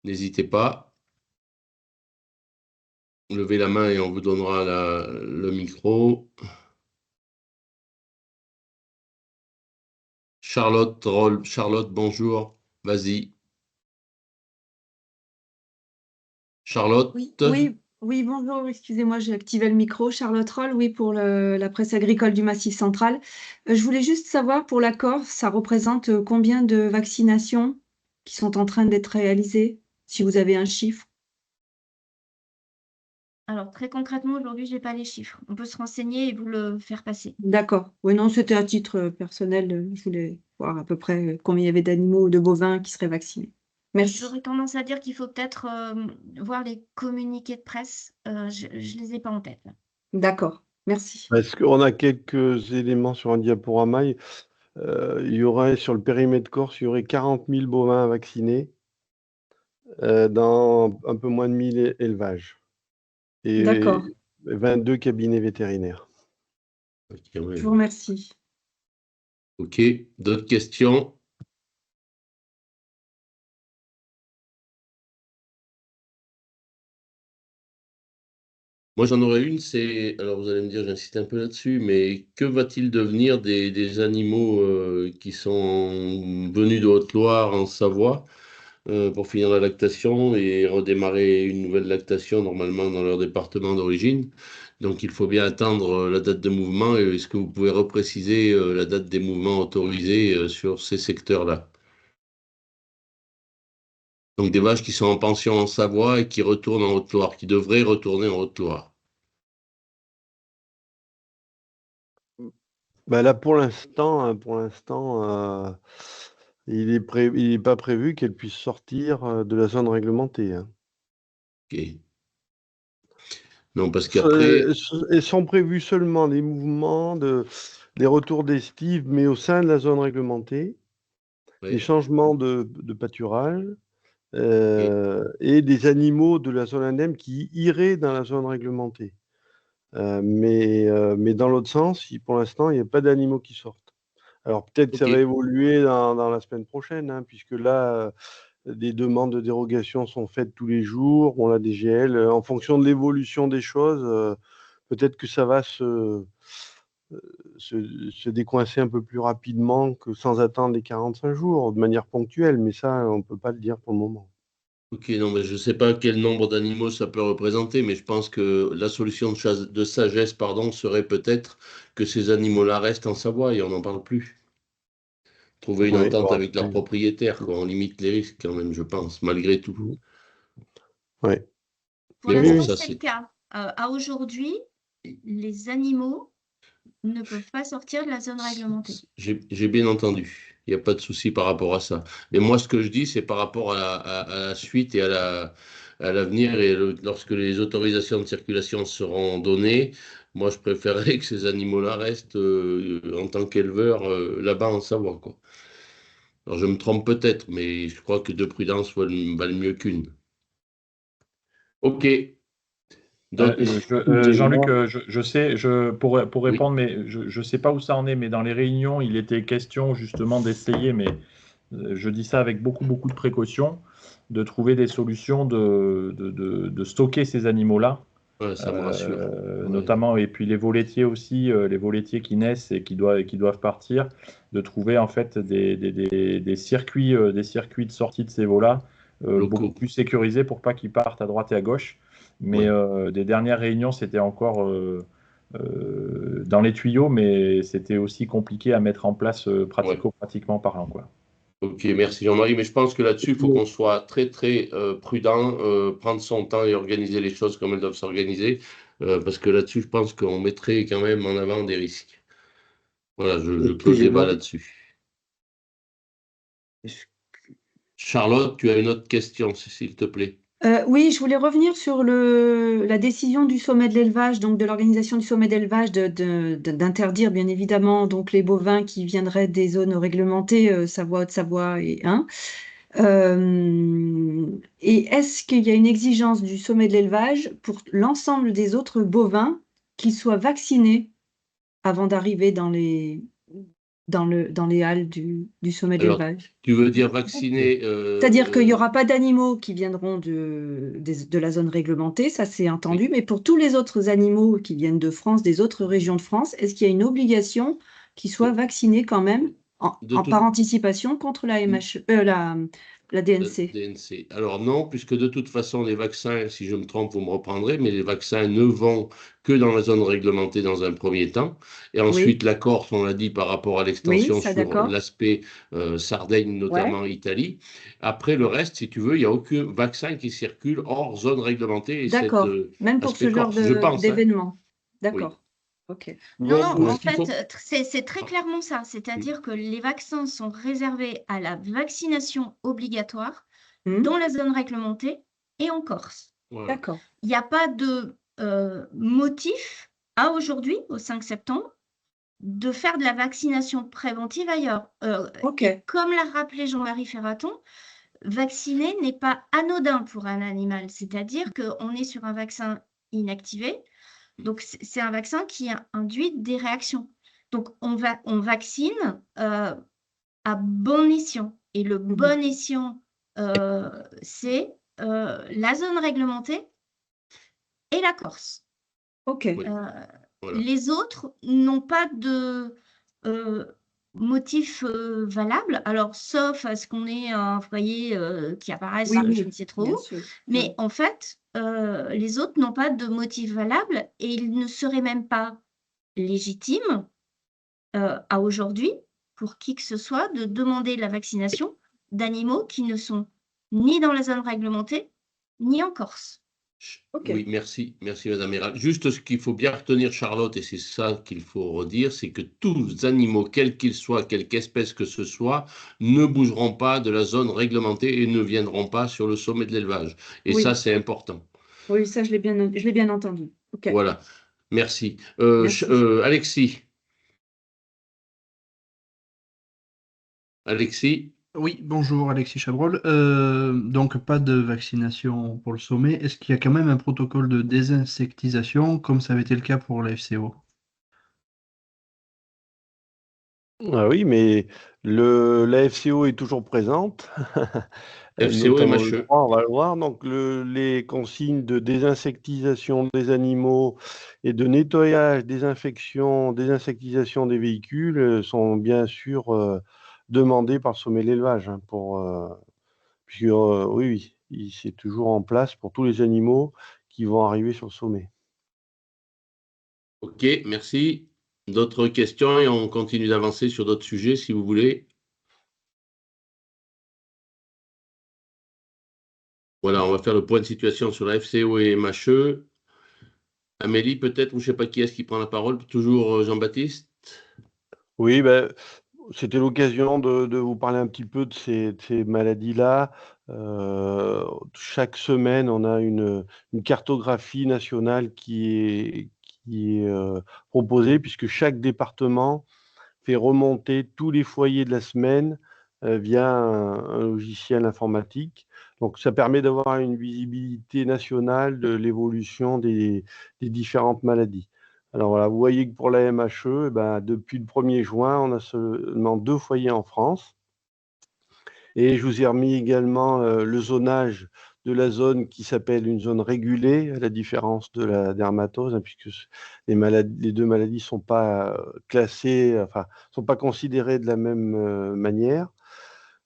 n'hésitez pas. Levez la main et on vous donnera le micro. Charlotte Roll. Charlotte, bonjour. Vas-y. Charlotte. Oui, bonjour, excusez-moi, j'ai activé le micro. Charlotte Roll, oui, pour la presse agricole du Massif central. Je voulais juste savoir, pour la Corse, ça représente combien de vaccinations qui sont en train d'être réalisées, si vous avez un chiffre? Alors, très concrètement, aujourd'hui, je n'ai pas les chiffres. On peut se renseigner et vous le faire passer. D'accord. Oui, non, c'était à titre personnel. Je voulais voir à peu près combien il y avait d'animaux ou de bovins qui seraient vaccinés. Merci. J'aurais tendance à dire qu'il faut peut-être voir les communiqués de presse. Je ne les ai pas en tête, là. D'accord, merci. Est-ce qu'on a quelques éléments sur un diaporama? Il y aurait, sur le périmètre corse, il y aurait 40 000 bovins vaccinés dans un peu moins de 1000 élevages et D'accord, 22 cabinets vétérinaires. Ok, je ouais. vous remercie. Ok, d'autres questions? Moi, j'en aurais une, c'est, alors vous allez me dire, j'insiste un peu là-dessus, mais que va-t-il devenir des animaux qui sont venus de Haute-Loire en Savoie pour finir la lactation et redémarrer une nouvelle lactation normalement dans leur département d'origine? Donc, il faut bien attendre la date de mouvement. Et est-ce que vous pouvez repréciser la date des mouvements autorisés sur ces secteurs-là? Donc, des vaches qui sont en pension en Savoie et qui retournent en Haute-Loire, qui devraient retourner en Haute-Loire. Bah là, pour l'instant, il est pas prévu qu'elles puissent sortir de la zone réglementée, hein. Ok. Non, parce qu'après, Elles sont prévus seulement les mouvements, les retours d'estive, mais au sein de la zone réglementée, les ouais, changements de pâturage ok. et des animaux de la zone indemne qui iraient dans la zone réglementée. Mais dans l'autre sens, pour l'instant, il n'y a pas d'animaux qui sortent. Alors peut-être que ça va Ok. évoluer dans la semaine prochaine, hein, puisque là, des demandes de dérogation sont faites tous les jours. On a des GL. En fonction de l'évolution des choses, peut-être que ça va se décoincer un peu plus rapidement que sans attendre les 45 jours, de manière ponctuelle. Mais ça, on ne peut pas le dire pour le moment. Ok, non, mais je ne sais pas quel nombre d'animaux ça peut représenter, mais je pense que la solution de sagesse, pardon, serait peut-être que ces animaux-là restent en Savoie et on n'en parle plus. Trouver une Oui, entente bon, avec leurs après, propriétaires, quoi. On limite les risques quand même, je pense, malgré tout. ouais. Pour Mais bon, l'instant, ça c'est le c'est. cas. À aujourd'hui, les animaux ne peuvent pas sortir de la zone réglementée. J'ai bien entendu. Il n'y a pas de souci par rapport à ça. Mais moi, ce que je dis, c'est par rapport à la suite et à l'avenir. Et lorsque les autorisations de circulation seront données, moi, je préférerais que ces animaux-là restent en tant qu'éleveurs là-bas en Savoie, quoi. Alors, je me trompe peut-être, mais je crois que 2 prudences valent mieux qu'une. OK. Jean-Luc, je sais, pour Oui. répondre, mais je ne sais pas où ça en est, mais dans les réunions, il était question justement d'essayer, mais je dis ça avec beaucoup, beaucoup de précautions, de trouver des solutions de stocker ces animaux-là, Ouais, ça me rassure. Ouais. notamment, et puis les volétiers aussi, les volétiers qui naissent et qui doivent partir, de trouver en fait des circuits de sortie de ces veaux-là beaucoup Locaux. plus sécurisés pour pas qu'ils partent à droite et à gauche. Mais des dernières réunions, c'était encore dans les tuyaux, mais c'était aussi compliqué à mettre en place pratiquement parlant, quoi. Ok, merci Jean-Marie. Mais je pense que là-dessus, il faut qu'on soit très, très prudent, prendre son temps et organiser les choses comme elles doivent s'organiser. Parce que là-dessus, je pense qu'on mettrait quand même en avant des risques. Voilà, je clôt le débat là-dessus. Charlotte, tu as une autre question, s'il te plaît. Oui, je voulais revenir sur la décision du sommet de l'élevage, donc de l'organisation du sommet d'élevage, d'interdire bien évidemment donc les bovins qui viendraient des zones réglementées, Savoie, Haute-Savoie et Ain. Et est-ce qu'il y a une exigence du sommet de l'élevage pour l'ensemble des autres bovins qu'ils soient vaccinés avant d'arriver dans les halles du sommet de Alors, l'élevage? tu veux dire vacciner C'est-à-dire qu'il n'y aura pas d'animaux qui viendront de la zone réglementée, ça c'est entendu, oui. mais pour tous les autres animaux qui viennent de France, des autres régions de France, est-ce qu'il y a une obligation qu'ils soient vaccinés quand même par anticipation contre la DNC? DNC. Alors non, puisque de toute façon, les vaccins, si je me trompe, vous me reprendrez, mais les vaccins ne vont que dans la zone réglementée dans un premier temps. Et ensuite, Oui, la Corse, on l'a dit par rapport à oui, l'extension ça sur d'accord. l'aspect Sardaigne, Ouais, notamment Italie. Après, le reste, si tu veux, il n'y a aucun vaccin qui circule hors zone réglementée et cet d'accord. Même pour ce aspect genre Corse, je pense, hein. d'événement. Oui. D'accord. Ok. Non, Donc, non, ce en qu'il faut... fait, c'est très clairement ça. C'est-à-dire que les vaccins sont réservés à la vaccination obligatoire Hmm, dans la zone réglementée et en Corse. Voilà. d'accord. Il n'y a pas de motif à aujourd'hui, au 5 septembre, de faire de la vaccination préventive ailleurs. Ok. Et comme l'a rappelé Jean-Marie Ferraton, vacciner n'est pas anodin pour un animal. C'est-à-dire qu'on est sur un vaccin inactivé. Donc, c'est un vaccin qui induit des réactions. Donc, on vaccine à bon escient. Et le Mhm. bon escient, c'est la zone réglementée et la Corse. Ok. Oui, voilà. Les autres n'ont pas de motif valable. Alors, sauf à ce qu'on ait un foyer qui apparaisse, Oui, je ne sais trop bien où. sûr. Mais en fait, les autres n'ont pas de motif valable et ils ne seraient même pas légitimes à aujourd'hui pour qui que ce soit de demander la vaccination d'animaux qui ne sont ni dans la zone réglementée, ni en Corse. Ok. Oui, merci, merci Madame Héral. Juste ce qu'il faut bien retenir, Charlotte, et c'est ça qu'il faut redire, c'est que tous les animaux, quels qu'ils soient, quelque espèce que ce soit, ne bougeront pas de la zone réglementée et ne viendront pas sur le sommet de l'élevage. Et ça, Oui, c'est important. oui, ça je l'ai bien entendu. Ok. Voilà, merci. Merci. Alexis, Alexis, Oui, bonjour Alexis Chabrol. Donc pas de vaccination pour le sommet. Est-ce qu'il y a quand même un protocole de désinsectisation comme ça avait été le cas pour la FCO? Ah oui, mais la FCO est toujours présente, FCO et notamment le Macheux. 3, on va le voir. Donc les consignes de désinsectisation des animaux et de nettoyage, désinfection, désinsectisation des véhicules sont bien sûr demandées par le sommet de l'élevage, hein, puisque oui, oui, c'est toujours en place pour tous les animaux qui vont arriver sur le sommet. Ok, merci. D'autres questions et on continue d'avancer sur d'autres sujets si vous voulez. Voilà, on va faire le point de situation sur la FCO et MHE. Amélie, peut-être, ou je ne sais pas qui est-ce qui prend la parole, toujours Jean-Baptiste. Oui, ben, c'était l'occasion de vous parler un petit peu de ces maladies-là. Chaque semaine, on a une cartographie nationale qui est proposée, puisque chaque département fait remonter tous les foyers de la semaine via un logiciel informatique. Donc, ça permet d'avoir une visibilité nationale de l'évolution des différentes maladies. Alors voilà, vous voyez que pour la MHE, depuis le 1er juin, on a seulement 2 foyers en France. Et je vous ai remis également le zonage de la zone qui s'appelle une zone régulée, à la différence de la dermatose, puisque les 2 maladies ne sont pas classées, enfin, sont pas considérées de la même manière.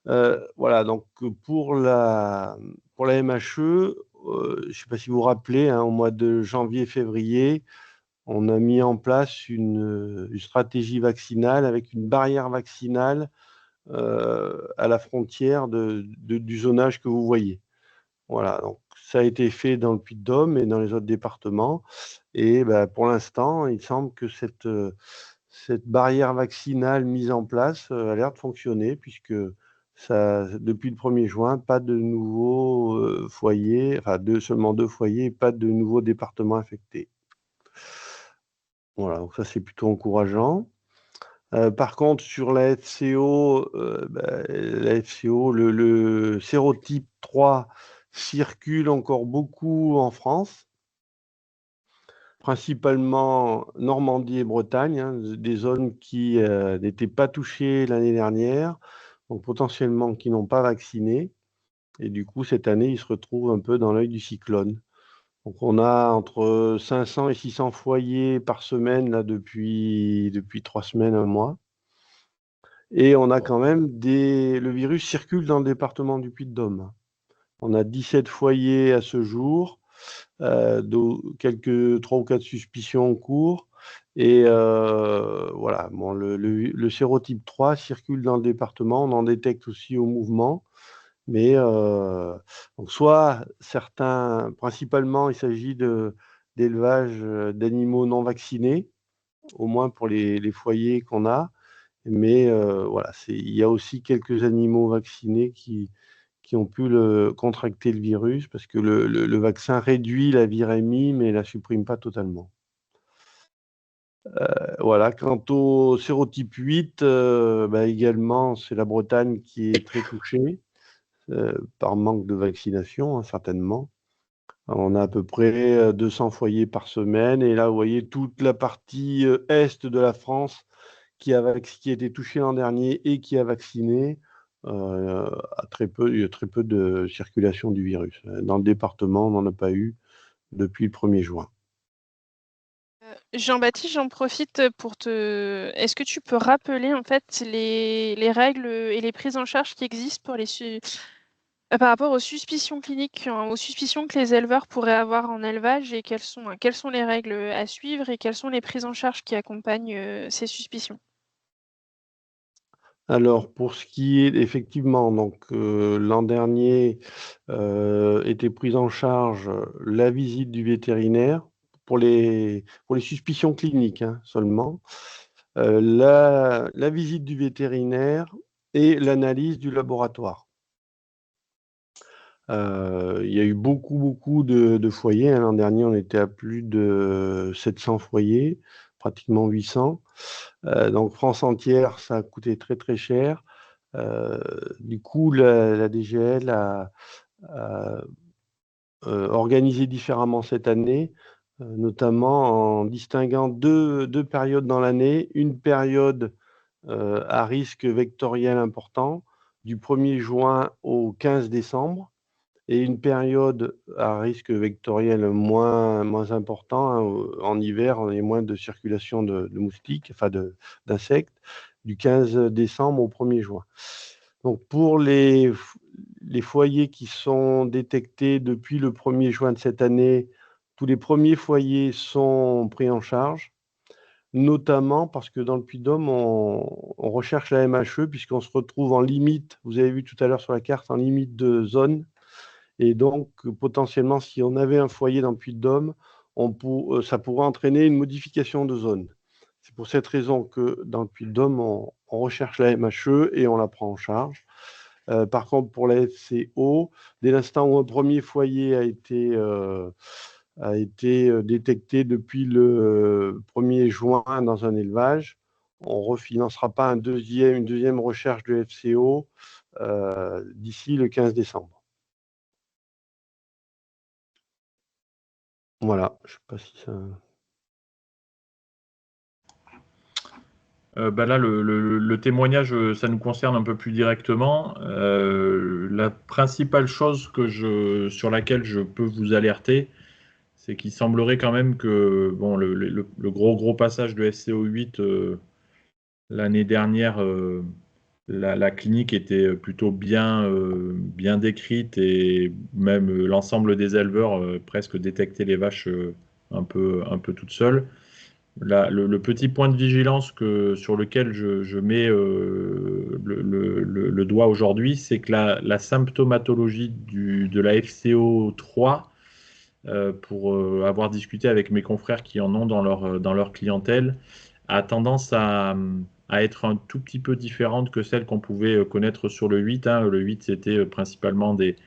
Voilà, donc pour la MHE, je ne sais pas si vous vous rappelez, au mois de janvier-février, on a mis en place une stratégie vaccinale avec une barrière vaccinale à la frontière du zonage que vous voyez. Voilà, donc ça a été fait dans le Puy-de-Dôme et dans les autres départements. Et pour l'instant, il semble que cette barrière vaccinale mise en place a l'air de fonctionner, puisque depuis le 1er juin, pas de nouveaux foyers, enfin seulement 2 foyers, pas de nouveaux départements infectés. Voilà, donc ça c'est plutôt encourageant. Par contre, sur la FCO, le sérotype 3 circule encore beaucoup en France, principalement Normandie et Bretagne, des zones qui n'étaient pas touchées l'année dernière, donc potentiellement qui n'ont pas vacciné. Et du coup, cette année, ils se retrouvent un peu dans l'œil du cyclone. Donc, on a entre 500 et 600 foyers par semaine là, depuis 3 semaines, 1 mois. Et on a quand même le virus circule dans le département du Puy-de-Dôme. On a 17 foyers à ce jour, quelques 3 ou 4 suspicions en cours. Et voilà, bon, le sérotype 3 circule dans le département, on en détecte aussi au mouvement. Mais donc soit principalement, il s'agit d'élevage d'animaux non vaccinés, au moins pour les foyers qu'on a. Mais voilà, il y a aussi quelques animaux vaccinés qui ont pu contracter le virus, parce que le vaccin réduit la virémie, mais ne la supprime pas totalement. Voilà, quant au sérotype 8, également, c'est la Bretagne qui est très touchée, par manque de vaccination, certainement. On a à peu près 200 foyers par semaine, et là, vous voyez toute la partie est de la France qui a été touché l'an dernier et qui a vacciné, il y a très peu de circulation du virus. Dans le département, on n'en a pas eu depuis le 1er juin. Jean-Baptiste, j'en profite pour Est-ce que tu peux rappeler en fait les règles et les prises en charge qui existent pour par rapport aux suspicions cliniques, aux suspicions que les éleveurs pourraient avoir en élevage, et quelles sont les règles à suivre et quelles sont les prises en charge qui accompagnent ces suspicions? Alors, pour ce qui est effectivement, donc l'an dernier était prise en charge la visite du vétérinaire pour les suspicions cliniques, seulement, la visite du vétérinaire et l'analyse du laboratoire. Il y a eu beaucoup de foyers, l'an dernier, on était à plus de 700 foyers, pratiquement 800. Donc France entière, ça a coûté très cher. Du coup, la DGL a organisé différemment cette année, notamment en distinguant deux périodes dans l'année. Une période à risque vectoriel important, du 1er juin au 15 décembre, et une période à risque vectoriel moins important, en hiver, il y a moins de circulation de moustiques, enfin d'insectes, du 15 décembre au 1er juin. Donc pour les foyers qui sont détectés depuis le 1er juin de cette année, tous les premiers foyers sont pris en charge, notamment parce que dans le Puy-de-Dôme, on recherche la MHE, puisqu'on se retrouve en limite, vous avez vu tout à l'heure sur la carte, en limite de zone. Et donc, potentiellement, si on avait un foyer dans le Puy-de-Dôme, ça pourrait entraîner une modification de zone. C'est pour cette raison que dans le Puy-de-Dôme, on recherche la MHE et on la prend en charge. Par contre, pour la FCO, dès l'instant où un premier foyer a été détecté depuis le 1er juin dans un élevage, on ne refinancera pas une deuxième recherche de FCO d'ici le 15 décembre. Voilà, je ne sais pas si ça... Là, le témoignage, ça nous concerne un peu plus directement. La principale chose sur laquelle je peux vous alerter, c'est qu'il semblerait quand même que bon, le gros passage de FCO 8 l'année dernière, la clinique était plutôt bien décrite et même l'ensemble des éleveurs presque détectaient les vaches un peu toutes seules. Le petit point de vigilance sur lequel je mets le doigt aujourd'hui, c'est que la symptomatologie de la FCO 3, pour avoir discuté avec mes confrères qui en ont dans leur clientèle, a tendance à être un tout petit peu différente que celle qu'on pouvait connaître sur le 8. Hein. Le 8, c'était principalement des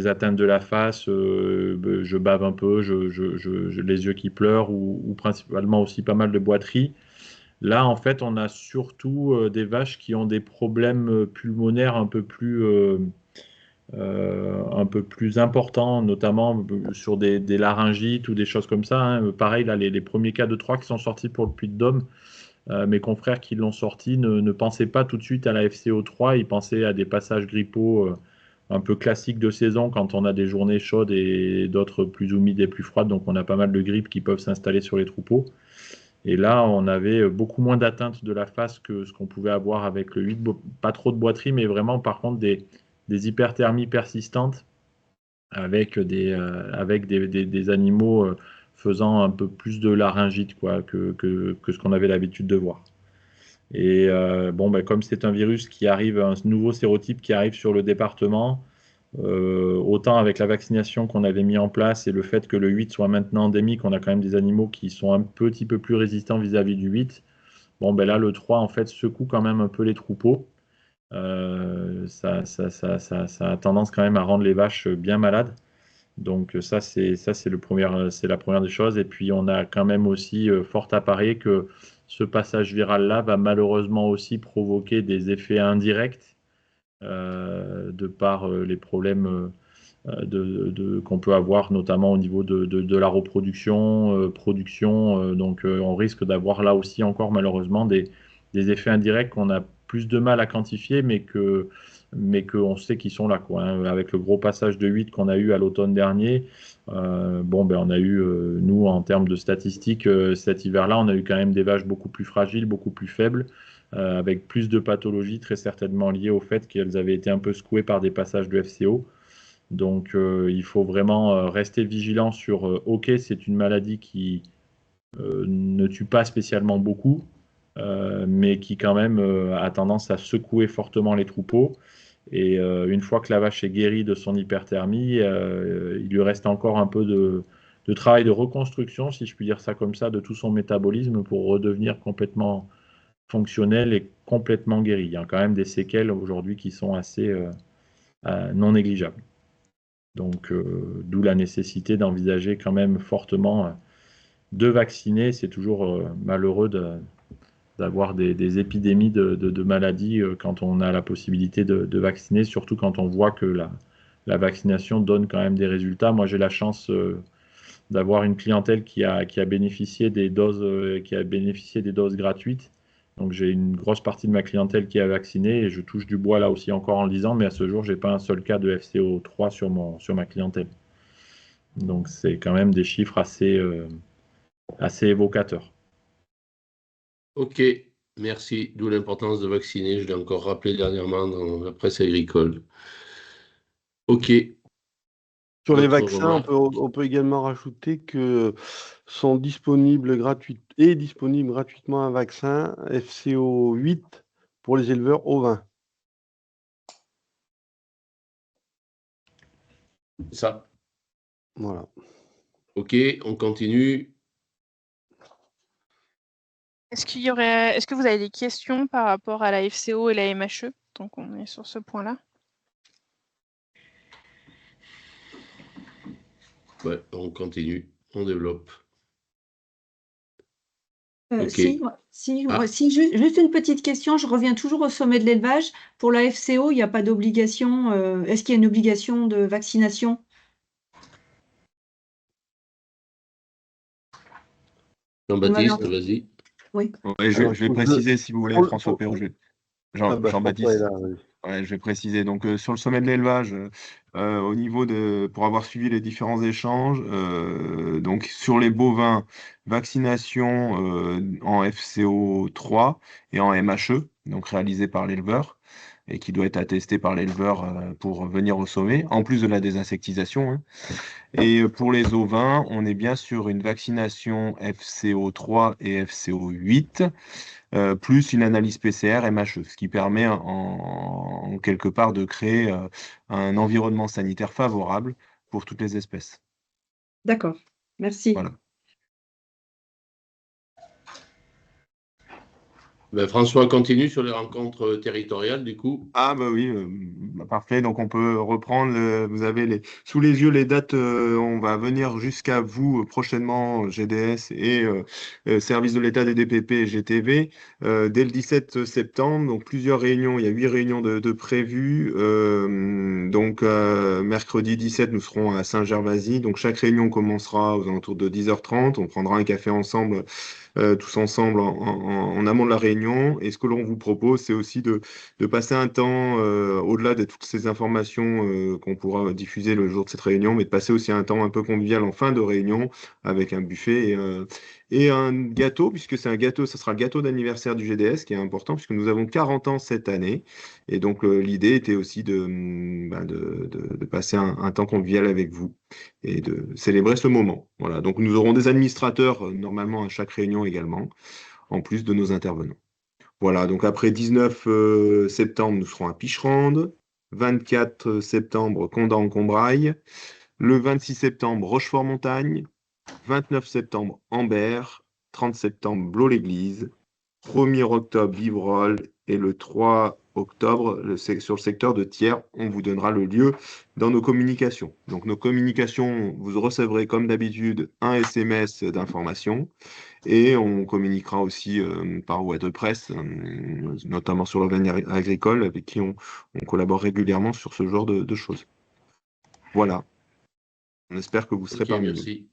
atteintes de la face, je bave un peu, les yeux qui pleurent, ou principalement aussi pas mal de boiterie. Là, en fait, on a surtout des vaches qui ont des problèmes pulmonaires un peu plus importants, notamment sur des laryngites ou des choses comme ça. Hein. Pareil, là, les premiers cas de 3 qui sont sortis pour le Puy-de-Dôme, mes confrères qui l'ont sorti ne pensaient pas tout de suite à la FCO3, ils pensaient à des passages grippaux un peu classiques de saison quand on a des journées chaudes et d'autres plus humides et plus froides, donc on a pas mal de grippes qui peuvent s'installer sur les troupeaux. Et là, on avait beaucoup moins d'atteintes de la face que ce qu'on pouvait avoir avec le 8, pas trop de boiterie, mais vraiment par contre des hyperthermies persistantes avec des animaux faisant un peu plus de laryngite que ce qu'on avait l'habitude de voir. Et comme c'est un virus qui arrive, un nouveau sérotype qui arrive sur le département, autant avec la vaccination qu'on avait mis en place et le fait que le 8 soit maintenant endémique, on a quand même des animaux qui sont un petit peu plus résistants vis-à-vis du 8. Là, le 3, en fait, secoue quand même un peu les troupeaux. Ça a tendance quand même à rendre les vaches bien malades. Donc ça, c'est la première des choses. Et puis, on a quand même aussi fort à parier que ce passage viral-là va malheureusement aussi provoquer des effets indirects de par les problèmes qu'on peut avoir, notamment au niveau de la reproduction, production. Donc, on risque d'avoir là aussi encore malheureusement des effets indirects qu'on a plus de mal à quantifier, mais qu'on sait qu'ils sont là, quoi, hein. Avec le gros passage de 8 qu'on a eu à l'automne dernier, on a eu, nous, en termes de statistiques, cet hiver-là, on a eu quand même des vaches beaucoup plus fragiles, beaucoup plus faibles, avec plus de pathologies, très certainement liées au fait qu'elles avaient été un peu secouées par des passages de FCO. Donc, il faut vraiment rester vigilant sur, OK, c'est une maladie qui ne tue pas spécialement beaucoup, mais qui quand même a tendance à secouer fortement les troupeaux. Et une fois que la vache est guérie de son hyperthermie, il lui reste encore un peu de travail de reconstruction, si je puis dire ça comme ça, de tout son métabolisme pour redevenir complètement fonctionnel et complètement guéri. Il y a quand même des séquelles aujourd'hui qui sont assez non négligeables. Donc, d'où la nécessité d'envisager quand même fortement de vacciner. C'est toujours malheureux d'avoir des épidémies de maladies quand on a la possibilité de vacciner, surtout quand on voit que la vaccination donne quand même des résultats. Moi, j'ai la chance d'avoir une clientèle qui a bénéficié des doses gratuites. Donc, j'ai une grosse partie de ma clientèle qui a vacciné et je touche du bois là aussi encore en le disant, mais à ce jour, je n'ai pas un seul cas de FCO3 sur ma clientèle. Donc, c'est quand même des chiffres assez évocateurs. Ok, merci. D'où l'importance de vacciner. Je l'ai encore rappelé dernièrement dans la presse agricole. Ok. Sur les D'autres vaccins, remarques? on peut également rajouter que sont disponibles gratuitement un vaccin FCO8 pour les éleveurs ovins. Ça. Voilà. Ok, on continue. Est-ce que vous avez des questions par rapport à la FCO et la MHE? Donc on est sur ce point-là. Ouais, on continue, on développe. Ok. Juste une petite question, je reviens toujours au sommet de l'élevage. Pour la FCO, il n'y a pas d'obligation. Est-ce qu'il y a une obligation de vaccination? Vous m'avez Jean-Baptiste, entendu? vas-y. Oui. Ouais, Alors, je vais préciser si vous voulez, François Perrault. Ah bah, François est Jean-Baptiste. là, oui. Ouais, je vais préciser. Donc, sur le sommet de l'élevage, au niveau pour avoir suivi les différents échanges, donc sur les bovins, vaccination en FCO 3 et en MHE, donc réalisée par l'éleveur et qui doit être attestée par l'éleveur pour venir au sommet, en plus de la désinsectisation, hein. Et pour les ovins, on est bien sur une vaccination FCO 3 et FCO 8 plus une analyse PCR MHE, ce qui permet en quelque part de créer un environnement sanitaire favorable pour toutes les espèces. D'accord. Merci. Voilà. Ben, François continue sur les rencontres territoriales, du coup. Ah bah oui, parfait. Donc on peut reprendre. Vous avez sous les yeux les dates. On va venir jusqu'à vous prochainement, GDS et Service de l'État des DPP et GTV, dès le 17 septembre. Donc plusieurs réunions. Il y a 8 réunions de prévues. Donc mercredi 17, nous serons à Saint-Gervasy. Donc chaque réunion commencera aux alentours de 10h30. On prendra un café ensemble. Tous ensemble en amont de la réunion. Et ce que l'on vous propose, c'est aussi de passer un temps, au-delà de toutes ces informations qu'on pourra diffuser le jour de cette réunion, mais de passer aussi un temps un peu convivial en fin de réunion avec un buffet et un gâteau, puisque c'est un gâteau, ça sera le gâteau d'anniversaire du GDS, qui est important, puisque nous avons 40 ans cette année. Et donc, l'idée était aussi de passer un temps convivial avec vous et de célébrer ce moment. Voilà. Donc, nous aurons des administrateurs, normalement, à chaque réunion également, en plus de nos intervenants. Voilà, donc après 19 septembre, nous serons à Picherande. 24 septembre, Condat-en-Combraille. Le 26 septembre, Rochefort-Montagne. 29 septembre, Ambert. 30 septembre, Blot-l'Église. 1er octobre, Vivrolles. Et le 3 octobre, sur le secteur de Thiers, on vous donnera le lieu dans nos communications. Donc nos communications, vous recevrez comme d'habitude un SMS d'information. Et on communiquera aussi par voie de presse, notamment sur l'avenir agricole, avec qui on collabore régulièrement sur ce genre de choses. Voilà. On espère que vous serez Ok, parmi nous. merci.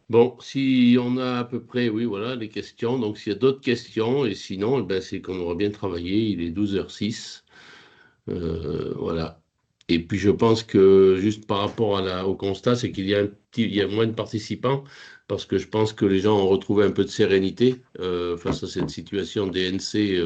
Bon, si on a à peu près, oui, voilà, les questions. Donc, s'il y a d'autres questions, et sinon, eh ben, c'est qu'on aura bien travaillé. Il est 12h06. Voilà. Et puis, je pense que juste par rapport au constat, c'est qu'il y a il y a moins de participants parce que je pense que les gens ont retrouvé un peu de sérénité face à cette situation DNC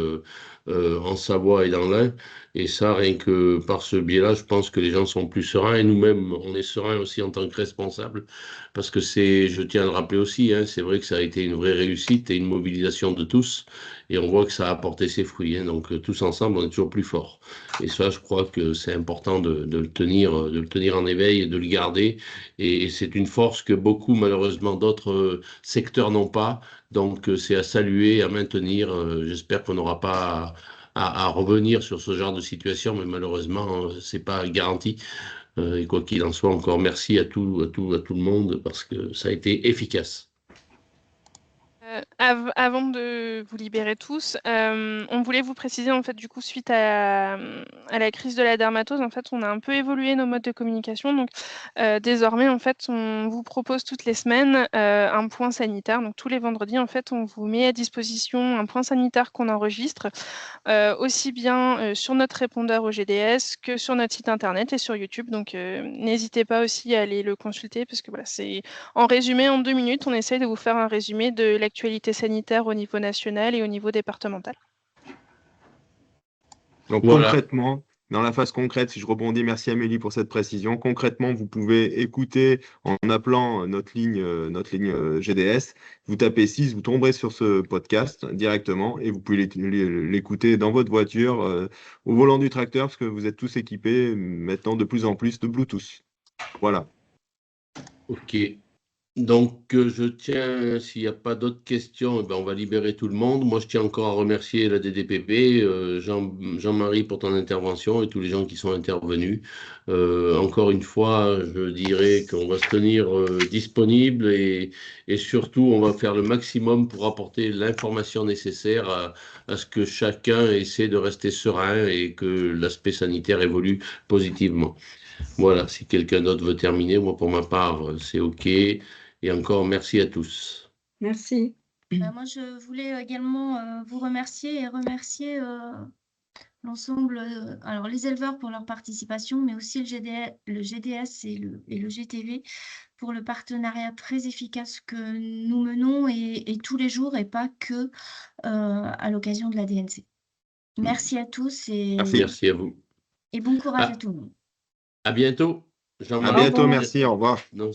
en Savoie et dans l'Ain. Et ça, rien que par ce biais-là, je pense que les gens sont plus sereins et nous-mêmes, on est sereins aussi en tant que responsables parce que je tiens à le rappeler aussi, hein, c'est vrai que ça a été une vraie réussite et une mobilisation de tous et on voit que ça a apporté ses fruits, hein. Donc tous ensemble, on est toujours plus forts. Et ça, je crois que c'est important de le tenir en éveil et de le garder. Et c'est une force que beaucoup, malheureusement, d'autres secteurs n'ont pas. Donc, c'est à saluer, à maintenir. J'espère qu'on n'aura pas à revenir sur ce genre de situation, mais malheureusement, c'est pas garanti. Et quoi qu'il en soit, encore merci à tout le monde parce que ça a été efficace. Avant de vous libérer tous, on voulait vous préciser, en fait, du coup, suite à la crise de la dermatose, en fait, on a un peu évolué nos modes de communication. Donc, désormais, en fait, on vous propose toutes les semaines un point sanitaire. Donc, tous les vendredis, en fait, on vous met à disposition un point sanitaire qu'on enregistre, aussi bien sur notre répondeur au GDS que sur notre site internet et sur YouTube. Donc, n'hésitez pas aussi à aller le consulter parce que voilà, c'est en résumé, en 2 minutes, on essaye de vous faire un résumé de l'actualité sanitaire au niveau national et au niveau départemental. Donc Voilà. concrètement, dans la phase concrète, si je rebondis, merci Amélie pour cette précision. Concrètement, vous pouvez écouter en appelant notre ligne GDS. Vous tapez 6, vous tomberez sur ce podcast directement et vous pouvez l'écouter dans votre voiture, au volant du tracteur, parce que vous êtes tous équipés maintenant de plus en plus de Bluetooth. Voilà. Ok. Donc, je tiens, s'il n'y a pas d'autres questions, eh ben, on va libérer tout le monde. Moi, je tiens encore à remercier la DDPP, Jean-Marie pour ton intervention et tous les gens qui sont intervenus. Encore une fois, je dirais qu'on va se tenir disponible et surtout, on va faire le maximum pour apporter l'information nécessaire à ce que chacun essaie de rester serein et que l'aspect sanitaire évolue positivement. Voilà, si quelqu'un d'autre veut terminer, moi pour ma part, c'est OK. Et encore merci à tous. Merci. Moi, je voulais également vous remercier et remercier l'ensemble, alors les éleveurs pour leur participation, mais aussi le GDS et le GTV pour le partenariat très efficace que nous menons et tous les jours et pas que à l'occasion de la DNC. Merci à tous Merci à vous. et bon courage Ah. à tout le monde. À bientôt. À bientôt, merci, au revoir. Non,